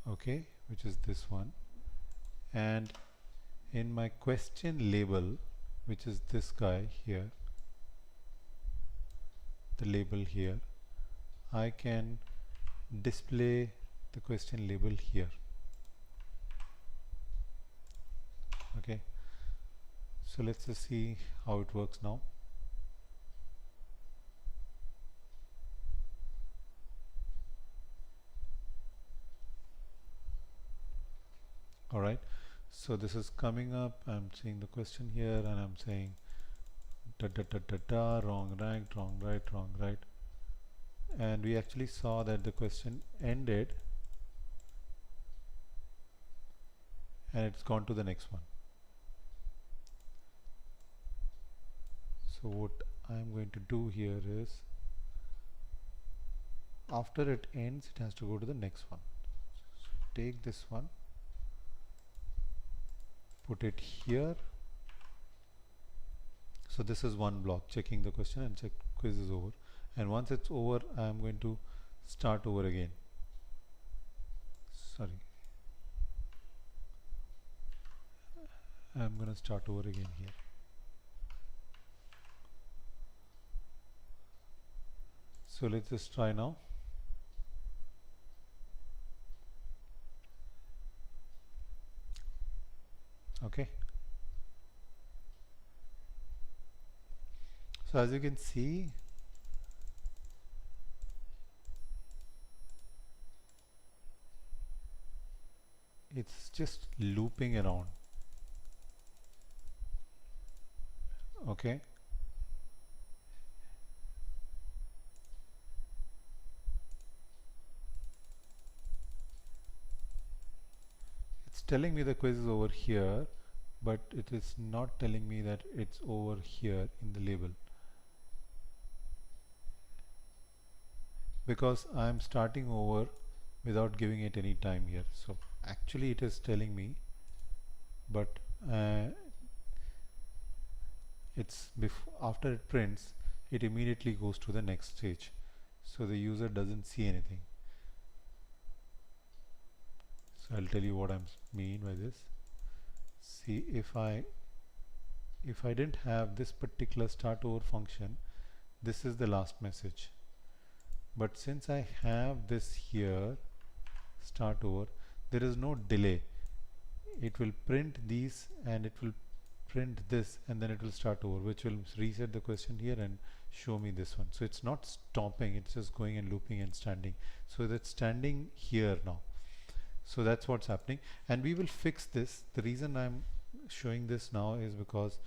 okay, which is this one. And in my question label, which is this guy here, the label here, I can display the question label here. Okay, so let's just see how it works now. Alright, So this is coming up, I'm seeing the question here and I'm saying da da da da da, wrong right, wrong right, wrong right, and we actually saw that the question ended and it's gone to the next one. So what I'm going to do here is, after it ends, it has to go to the next one. So take this one, put it here. So this is one block, checking the question and check quiz is over. And once it's over, I am going to start over again. Sorry. I'm going to start over again here. So let's just try now. Okay. So as you can see, it's just looping around. Okay. It's telling me the quiz is over here, but it is not telling me that it's over here in the label, because I'm starting over without giving it any time here. So actually it is telling me, but it's after it prints, it immediately goes to the next stage, so the user doesn't see anything. So I'll tell you what I mean by this. See, if I didn't have this particular start over function, this is the last message. But since I have this here, start over, there is no delay. It will print these and it will print this, and then it will start over, which will reset the question here and show me this one. So it's not stopping, it's just going and looping and standing. So that's standing here now. So that's what's happening, and we will fix this. The reason I'm showing this now is because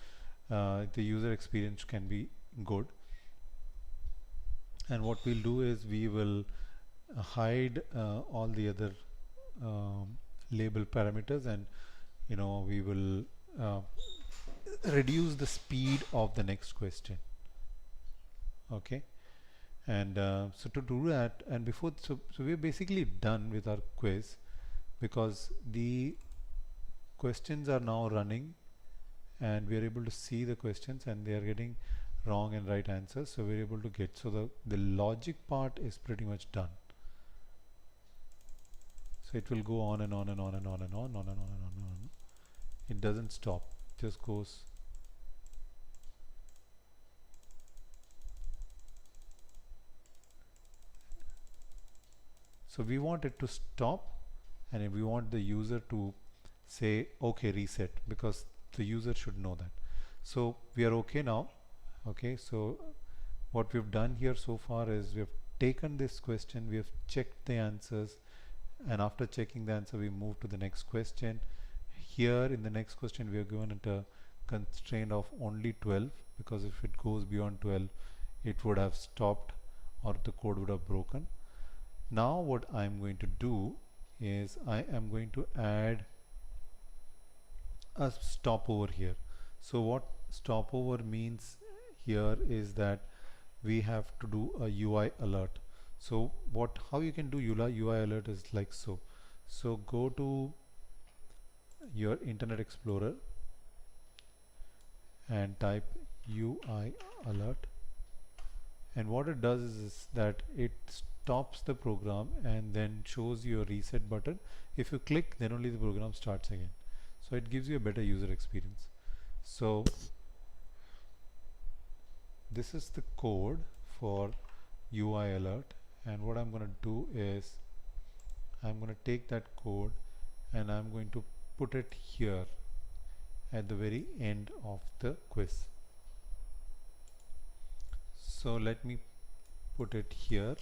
the user experience can be good. And what we'll do is we will hide all the other label parameters, and we will reduce the speed of the next question. Okay, and so to do that, and before, so we're basically done with our quiz, because the questions are now running and we are able to see the questions and they are getting wrong and right answers, so we're able to get, so the logic part is pretty much done. So it will go on and on and on and on and on and on and on and on. It doesn't stop, it just goes. So we want it to stop, and we want the user to say okay, reset, because the user should know that. So we are okay now. Okay, so what we've done here so far is we have taken this question, we have checked the answers, and after checking the answer we move to the next question. Here in the next question we are given it a constraint of only 12, because if it goes beyond 12 it would have stopped or the code would have broken. Now what I'm going to do is I am going to add a stopover here. So what stopover means here is that we have to do a UI alert. So how you can do UI alert is like so. So go to your Internet Explorer and type UI alert, and what it does is that it stops the program and then shows you a reset button. If you click, then only the program starts again. So it gives you a better user experience. So this is the code for UI alert, and what I'm going to do is I'm going to take that code and I'm going to put it here at the very end of the quiz. So let me put it here.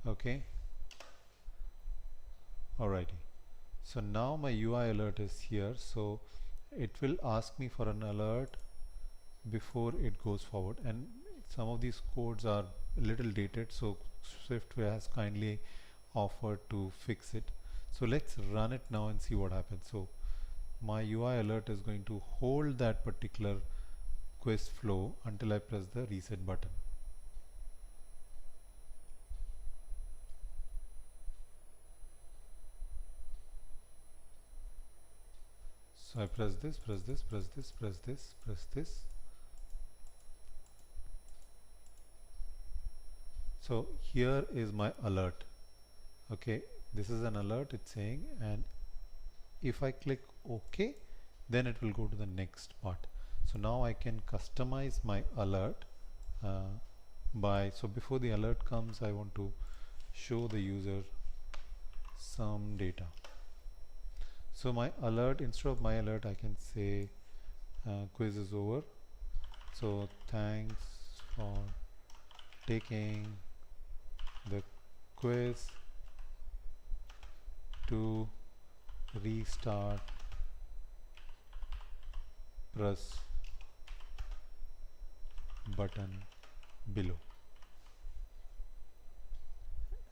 Okay, Alrighty, so now my UI alert is here, so it will ask me for an alert before it goes forward, and some of these codes are a little dated, so Swiftware has kindly offered to fix it. So let's run it now and see what happens. So my UI alert is going to hold that particular quiz flow until I press the reset button. So I press this, press this, press this, press this, press this. So here is my alert. Okay, this is an alert, it's saying, and if I click OK, then it will go to the next part. So now I can customize my alert so before the alert comes, I want to show the user some data. So my alert, instead of my alert, I can say quiz is over. So thanks for taking the quiz. To restart, press button below.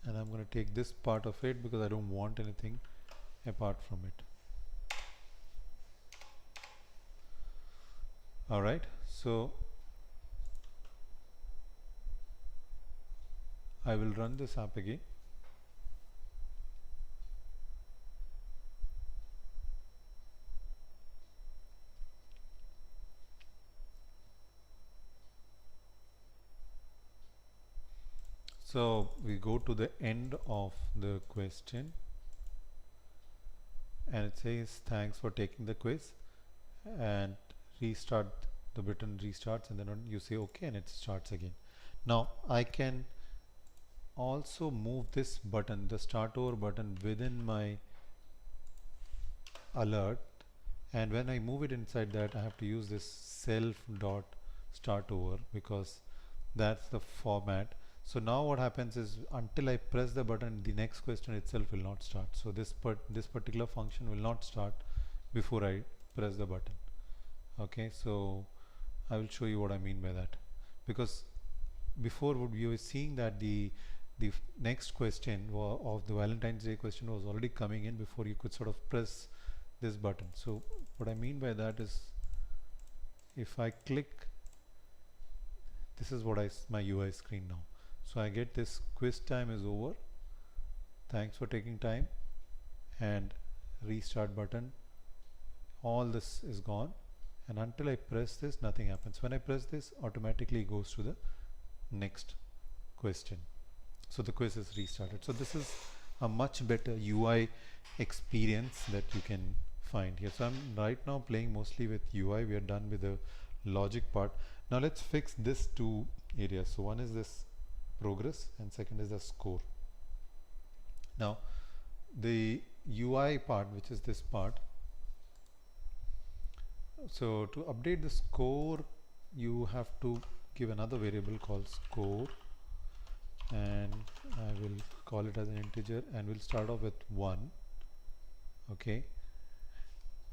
And I'm going to take this part of it because I don't want anything apart from it. Alright, so I will run this app again. So we go to the end of the question and it says thanks for taking the quiz, and restart, the button restarts, and then you say OK and it starts again. Now I can also move this button, the start over button, within my alert, and when I move it inside that, I have to use this self dot start over because that's the format. So now what happens is until I press the button, the next question itself will not start. So this particular function will not start before I press the button. Okay, so I will show you what I mean by that, because before we were seeing that the next question of the Valentine's Day question was already coming in before you could sort of press this button. So what I mean by that is if I click, this is what my UI screen now. So I get this quiz time is over, thanks for taking time, and restart button. All this is gone, and until I press this, nothing happens. When I press this, automatically goes to the next question. So the quiz is restarted. So this is a much better UI experience that you can find here. So I'm right now playing mostly with UI. We are done with the logic part. Now let's fix this two areas. So one is this progress and second is the score. Now the UI part, which is this part, so to update the score you have to give another variable called score, and I will call it as an integer, and we'll start off with 1. Okay,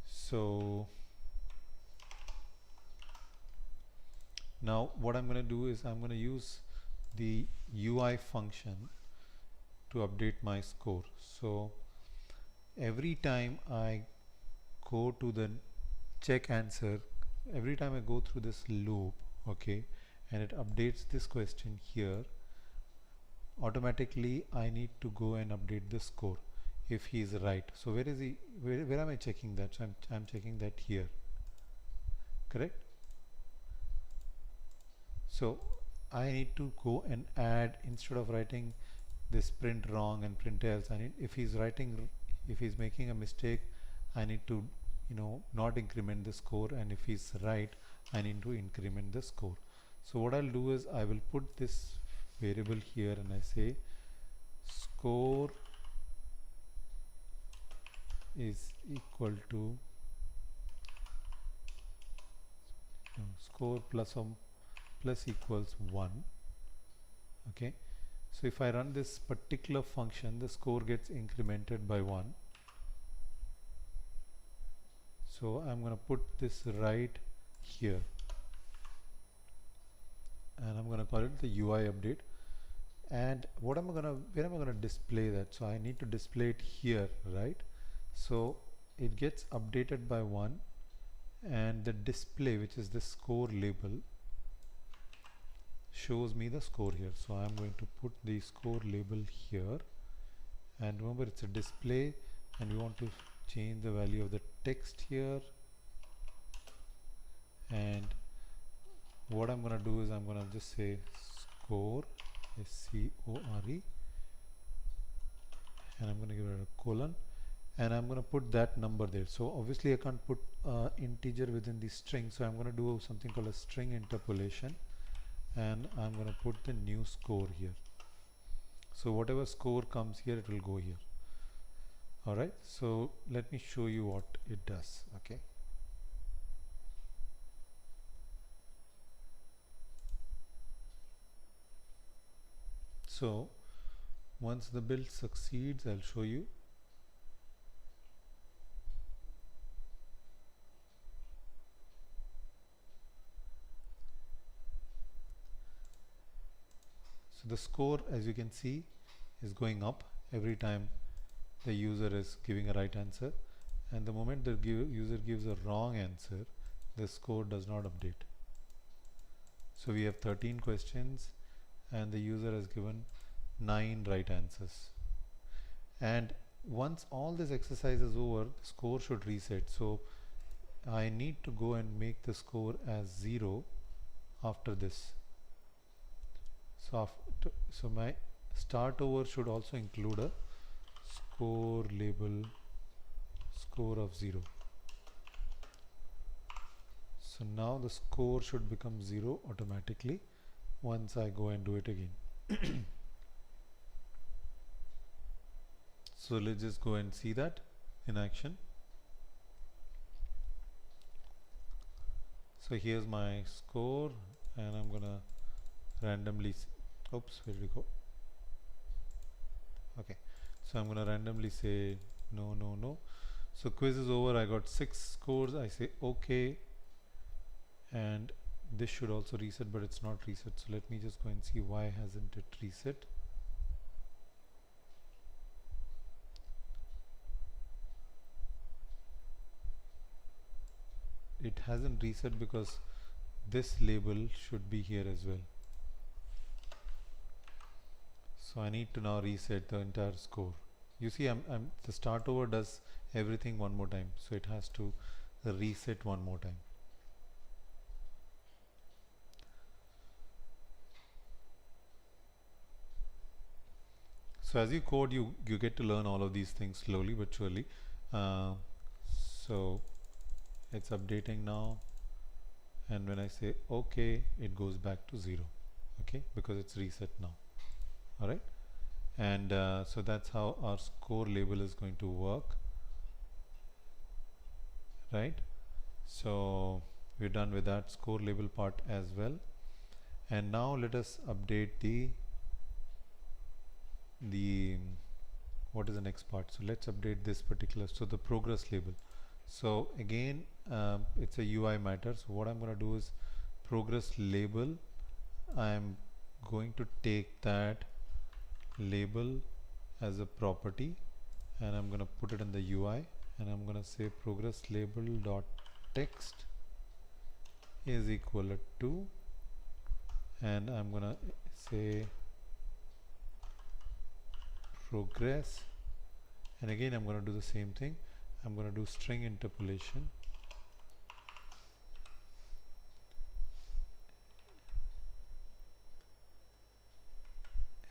so now what I'm going to do is I'm going to use the UI function to update my score. So every time I go to the check answer, every time I go through this loop, okay, and it updates this question here, automatically I need to go and update the score if he is right. So where is he, where am I checking that? So I'm checking that here, correct? So I need to go and add, instead of writing this print wrong and print else, I need, if he's making a mistake, I need to, you know, not increment the score, and if he's right, I need to increment the score. So what I'll do is I will put this variable here and I say score is equal to score plus equals 1. Okay, So if I run this particular function, the score gets incremented by 1. So I'm going to put this right here, and I'm going to call it the UI update. And where am I going to display that? So I need to display it here, right? So it gets updated by 1, and the display, which is the score label, shows me the score here. So I'm going to put the score label here, and remember it's a display, and we want to change the value of the text here. And what I'm going to do is I'm going to just say score, S-C-O-R-E, and I'm going to give it a colon, and I'm going to put that number there. So obviously I can't put integer within the string, so I'm going to do something called a string interpolation, and I'm going to put the new score here. So whatever score comes here, it will go here. Alright, so let me show you what it does. Okay, so once the build succeeds, I'll show you. So the score, as you can see, is going up every time the user is giving a right answer, and the moment the user gives a wrong answer, the score does not update. So we have 13 questions, and the user has given 9 right answers. And once all this exercise is over, the score should reset. So I need to go and make the score as 0 after this. So my start over should also include a score label score of 0. So now the score should become 0 automatically once I go and do it again. So let's just go and see that in action. So here's my score, and I'm gonna randomly oops, where did we go? Okay, so I'm gonna randomly say no, no, no. So quiz is over. I got 6 scores. I say okay, and this should also reset, but it's not reset. So let me just go and see why hasn't it reset. It hasn't reset because this label should be here as well. So I need to now reset the entire score. You see, the start over does everything one more time, so it has to reset one more time. So as you code, you get to learn all of these things slowly but surely. So it's updating now, and when I say OK, it goes back to 0. Okay, because it's reset now. Alright, and so that's how our score label is going to work. Right, so we're done with that score label part as well. And now let us update the what is the next part. So let's update this particular, so the progress label. So again, it's a UI matter. So what I'm going to do is progress label. I'm going to take that label as a property, and I'm going to put it in the UI, and I'm going to say progress label dot text is equal to, and I'm going to say progress, and again I'm going to do the same thing. I'm going to do string interpolation,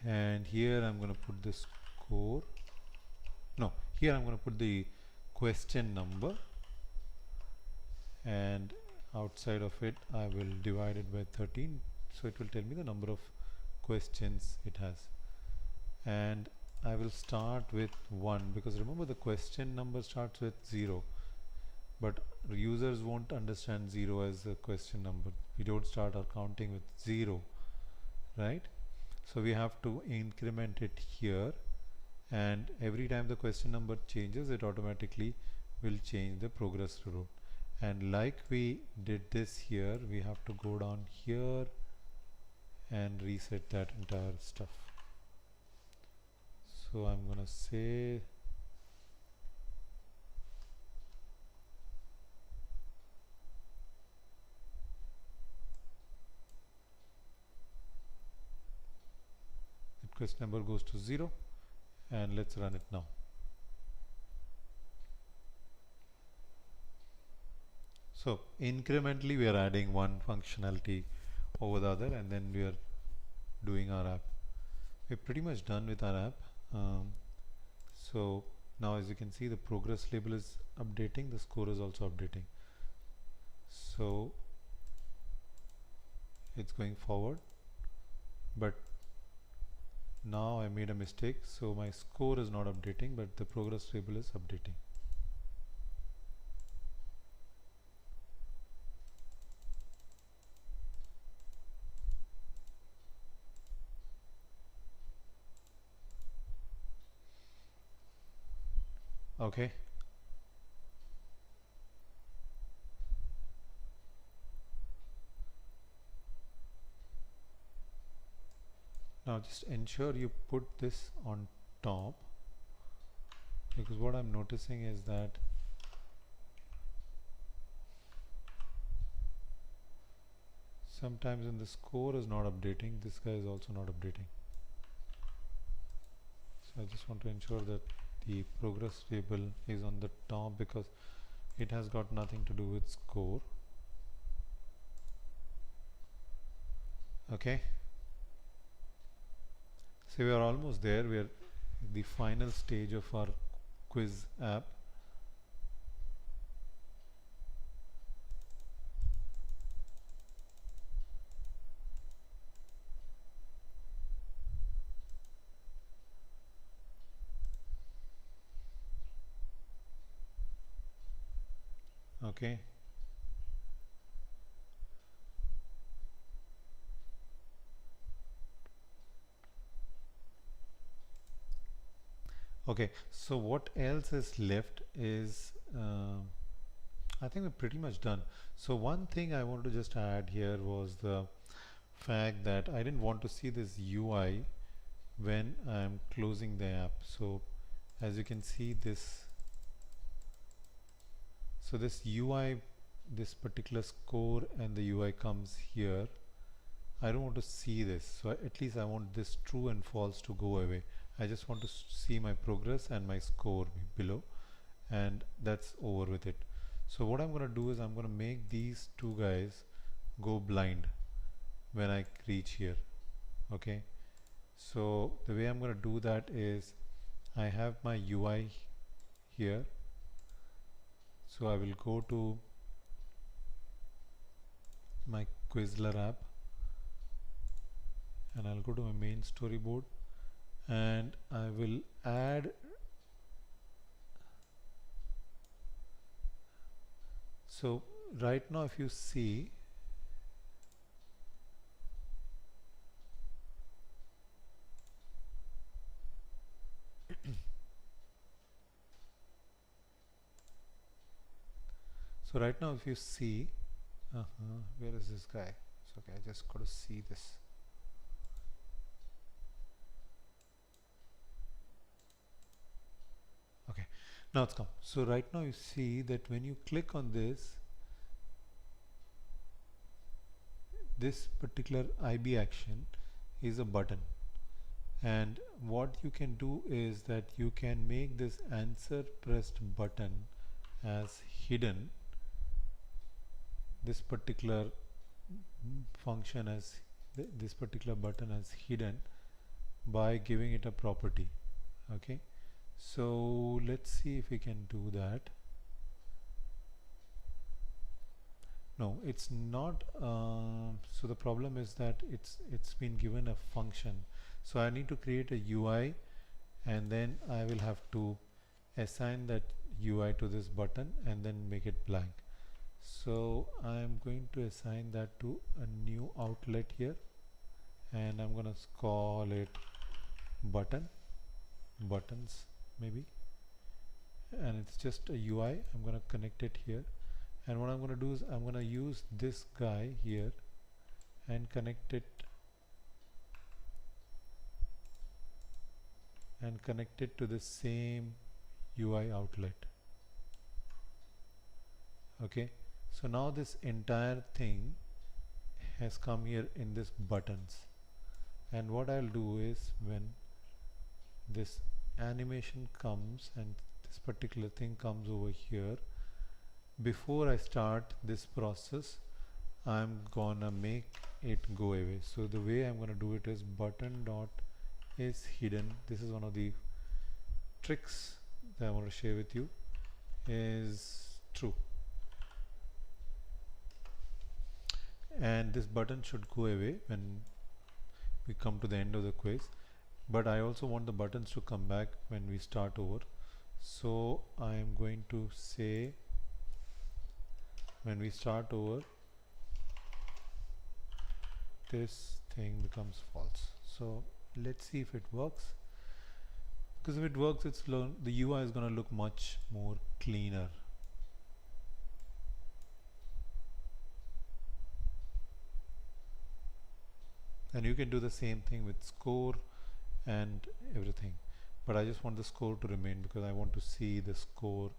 and here I'm going to put the score. No, here I'm going to put the question number, and outside of it I will divide it by 13, so it will tell me the number of questions it has. And I will start with 1, because remember the question number starts with 0, but users won't understand 0 as a question number. We don't start our counting with 0, right? So we have to increment it here, and every time the question number changes, it automatically will change the progress row. And like we did this here, we have to go down here and reset that entire stuff. So I'm gonna say that question number goes to 0, and let's run it now. So incrementally we are adding one functionality over the other, and then we are doing our app. We're pretty much done with our app. So now as you can see, the progress label is updating, the score is also updating. So it's going forward, but now I made a mistake, so my score is not updating, but the progress label is updating. Okay. Now just ensure you put this on top, because what I'm noticing is that sometimes when the score is not updating, this guy is also not updating. So I just want to ensure that the progress label is on the top, because it has got nothing to do with score. Okay. So we are almost there. We are the final stage of our quiz app. Okay. Okay, so what else is left is I think we're pretty much done. So one thing I wanted to just add here was the fact that I didn't want to see this UI when I'm closing the app. So as you can see, this UI, this particular score and the UI comes here. I don't want to see this, so at least I want this true and false to go away. I just want to see my progress and my score below, and that's over with it. So what I'm going to do is I'm going to make these two guys go blind when I reach here. Okay, so the way I'm going to do that is I have my UI here, so I will go to my Quizlet app and I'll go to my main storyboard, and I will add so right now if you see so right now if you see where is this guy? So okay, I just got to see this. Okay, now it's come. So right now you see that when you click on this particular IB action is a button, and what you can do is that you can make this answer pressed button as hidden, this particular function as this particular button as hidden by giving it a property. Okay, so let's see if we can do that. No, it's not. So the problem is that it's been given a function, so I need to create a UI, and then I will have to assign that UI to this button and then make it blank. So I'm going to assign that to a new outlet here, and I'm gonna call it buttons maybe, and it's just a UI. I'm gonna connect it here, and what I'm gonna do is I'm gonna use this guy here and connect it to the same UI outlet. Okay, so now this entire thing has come here in this buttons, and what I'll do is when this animation comes and this particular thing comes over here, before I start this process I'm gonna make it go away. So the way I'm gonna do it is button dot is hidden. This is one of the tricks that I want to share with you, is true, and this button should go away when we come to the end of the quiz, but I also want the buttons to come back when we start over. So I am going to say when we start over this thing becomes false. So let's see if it works, because if it works, the UI is going to look much more cleaner. And you can do the same thing with score and everything, but I just want the score to remain because I want to see the score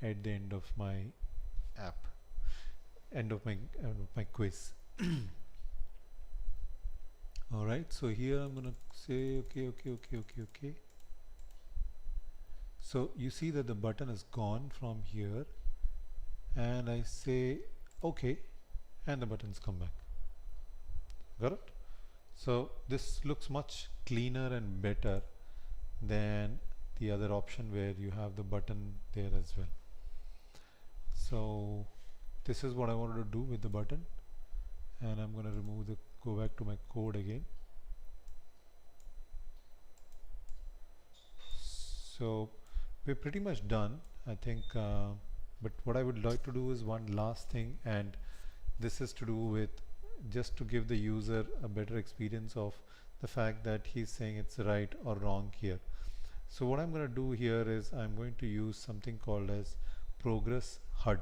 at the end of my app, end of my quiz. Alright, so here I'm gonna say okay. So you see that the button is gone from here, and I say okay, and the buttons come back. Got it? So this looks much cleaner and better than the other option where you have the button there as well. So this is what I wanted to do with the button, and I'm going to go back to my code again. So we're pretty much done, I think, but what I would like to do is one last thing, and this is to do with just to give the user a better experience of the fact that he's saying it's right or wrong here. So what I'm going to do here is I'm going to use something called as progress HUD,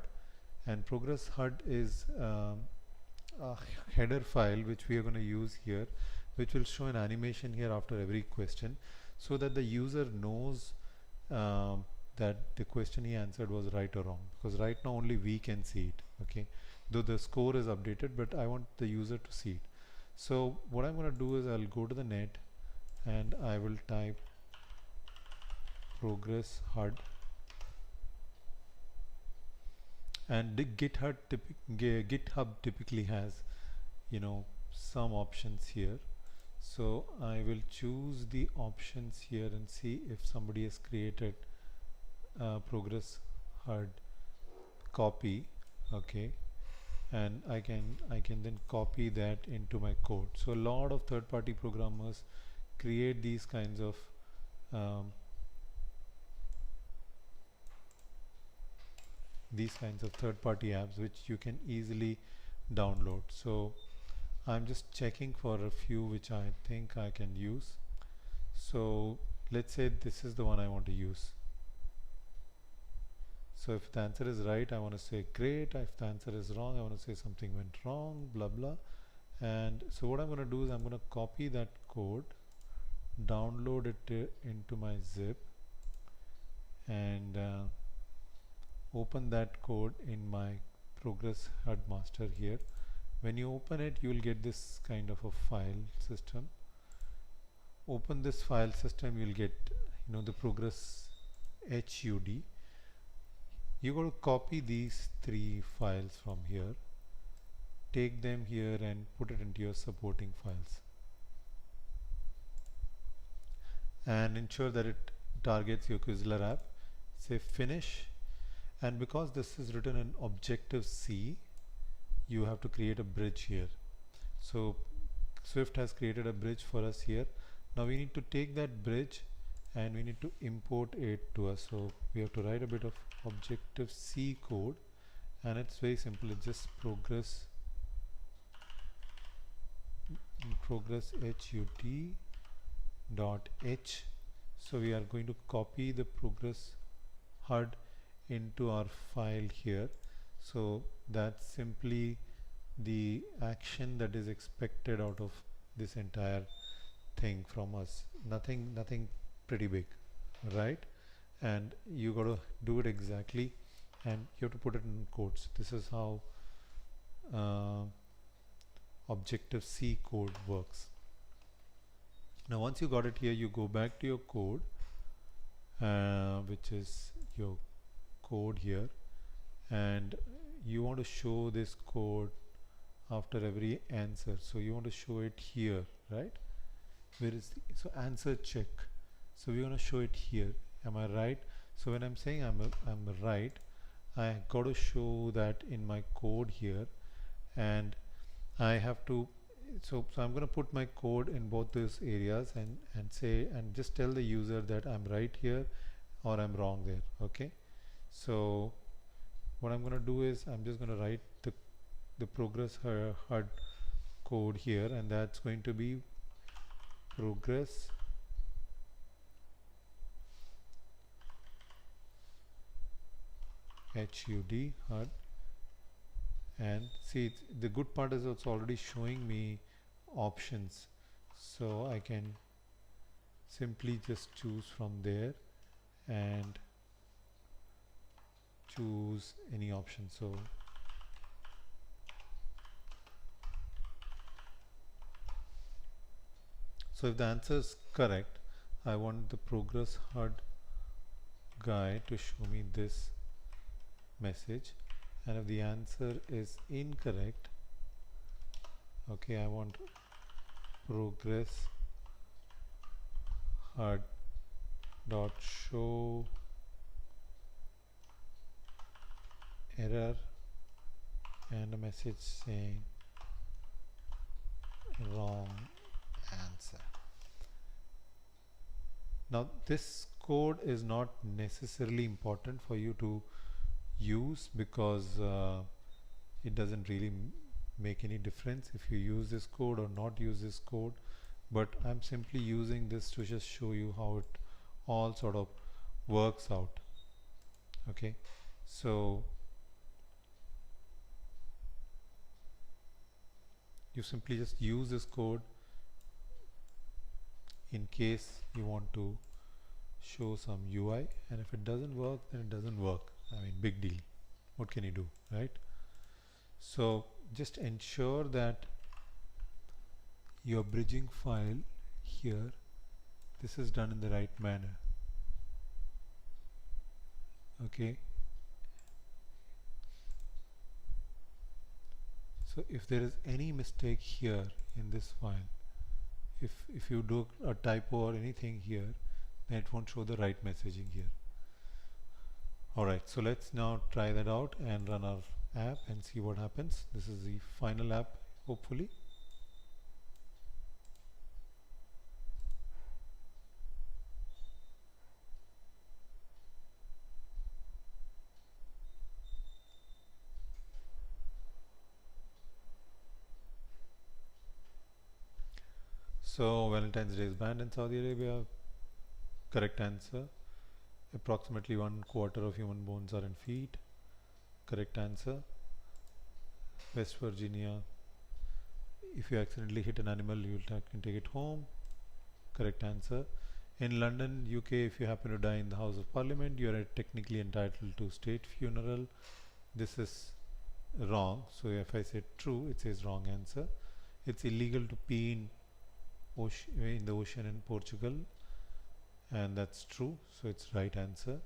and progress HUD is a header file which we are going to use here, which will show an animation here after every question, so that the user knows that the question he answered was right or wrong, because right now only we can see it, okay, though the score is updated, but I want the user to see it. So what I'm going to do is I'll go to the net and I will type progress HUD, and the GitHub typically has, you know, some options here. So I will choose the options here and see if somebody has created progress HUD copy, okay, and I can then copy that into my code. So a lot of third-party programmers create these kinds of third-party apps which you can easily download. So I'm just checking for a few which I think I can use. So let's say this is the one I want to use. So if the answer is right, I want to say great. If the answer is wrong, I want to say something went wrong, blah blah. And so what I'm going to do is I'm going to copy that code, download it into my zip, and open that code in my progress HUD master here. When you open it, you will get this kind of a file system. Open this file system, you will get, you know, the progress HUD. You got to copy these 3 files from here, take them here and put it into your supporting files, and ensure that it targets your Quizlet app. Say finish, and because this is written in Objective-C, you have to create a bridge here. So Swift has created a bridge for us here. Now we need to take that bridge and we need to import it to us. So we have to write a bit of Objective-C code, and it's very simple. It's just progress HUT dot H. So we are going to copy the progress HUD into our file here. So that's simply the action that is expected out of this entire thing from us. Nothing pretty big, right? And you got to do it exactly, and you have to put it in quotes. This is how Objective-C code works. Now once you got it here, you go back to your code, which is your code here, and you want to show this code after every answer. So you want to show it here, right? Where is so answer check. So we're going to show it here. Am I right? So when I'm saying I'm right, I got to show that in my code here, and I have to so I'm going to put my code in both those areas and say and just tell the user that I'm right here or I'm wrong there. Okay, so what I'm going to do is I'm just going to write the progress HUD code here, and that's going to be progress HUD. And see, the good part is it's already showing me options, so I can simply just choose from there and choose any option. So if the answer is correct, I want the progress HUD guy to show me this message, and if the answer is incorrect, okay, I want progress HUD dot show error and a message saying wrong answer. Now this code is not necessarily important for you to use because it doesn't really make any difference if you use this code or not use this code, but I'm simply using this to just show you how it all sort of works out. Okay, so you simply just use this code in case you want to show some UI, and if it doesn't work, then it doesn't work. I mean, big deal. What can you do, right? So just ensure that your bridging file here, this is done in the right manner. Okay, so if there is any mistake here in this file, if you do a typo or anything here, then it won't show the right messaging here. Alright, so let's now try that out and run our app and see what happens. This is the final app, hopefully. So Valentine's Day is banned in Saudi Arabia. Correct answer. Approximately 1/4 of human bones are in feet. Correct answer. West Virginia, if you accidentally hit an animal, you can take it home. Correct answer. In London, UK, if you happen to die in the House of Parliament, you are technically entitled to state funeral. This is wrong. So if I say true, it says wrong answer. It's illegal to pee in the ocean in Portugal, and that's true, so it's right answer.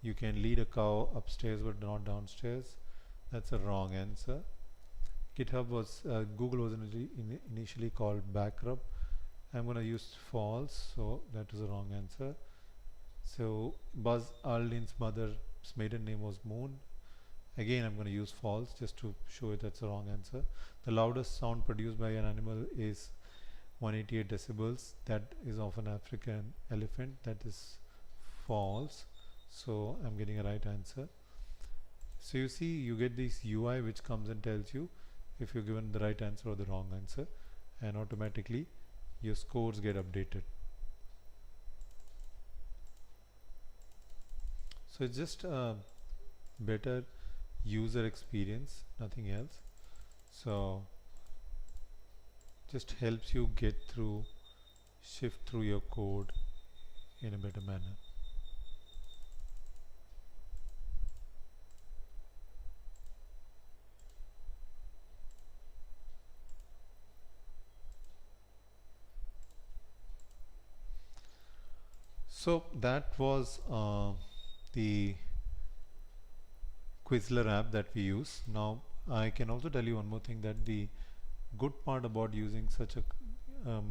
You can lead a cow upstairs but not downstairs. That's a wrong answer. GitHub was Google was initially called Backrub. I'm going to use false, so that is a wrong answer. So Buzz Aldrin's mother's maiden name was Moon. Again, I'm going to use false just to show it that's a wrong answer. The loudest sound produced by an animal is 188 decibels. That is of an African elephant. That is false, so I'm getting a right answer. So you see, you get this UI which comes and tells you if you're given the right answer or the wrong answer, and automatically your scores get updated. So it's just a better user experience, nothing else. So just helps you get through, shift through your code in a better manner. So that was the Quizlet app that we use. Now I can also tell you one more thing, that the good part about using such a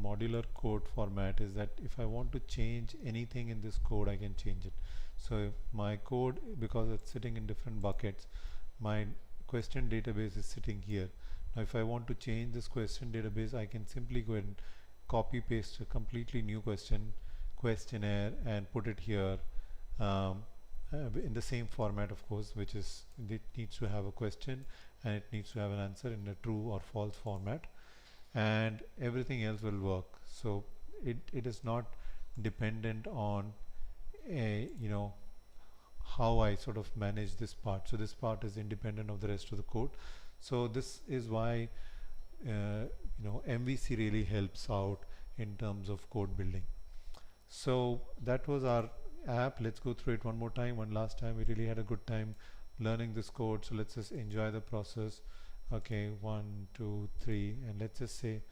modular code format is that if I want to change anything in this code, I can change it. So my code, because it's sitting in different buckets, my question database is sitting here. Now if I want to change this question database, I can simply go ahead and copy paste a completely new questionnaire and put it here, in the same format, of course, which is, it needs to have a question and it needs to have an answer in a true or false format, and everything else will work. So it is not dependent on how I sort of manage this part. So this part is independent of the rest of the code. So this is why MVC really helps out in terms of code building. So that was our app. Let's go through it one more time, one last time. We really had a good time learning this code, so let's just enjoy the process. Okay, 1 2 3, and let's just say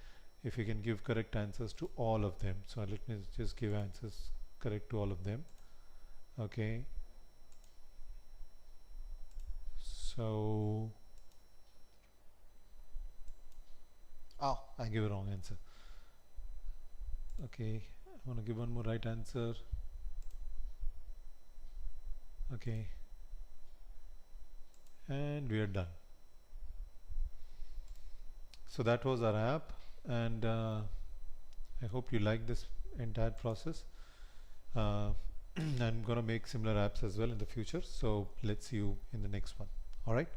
if you can give correct answers to all of them. So let me just give answers correct to all of them. Okay, so I give a wrong answer. Okay, I want to give one more right answer. Okay, and we are done. So that was our app, and I hope you like this entire process. I'm gonna make similar apps as well in the future, so let's see you in the next one. All right,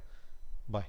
bye.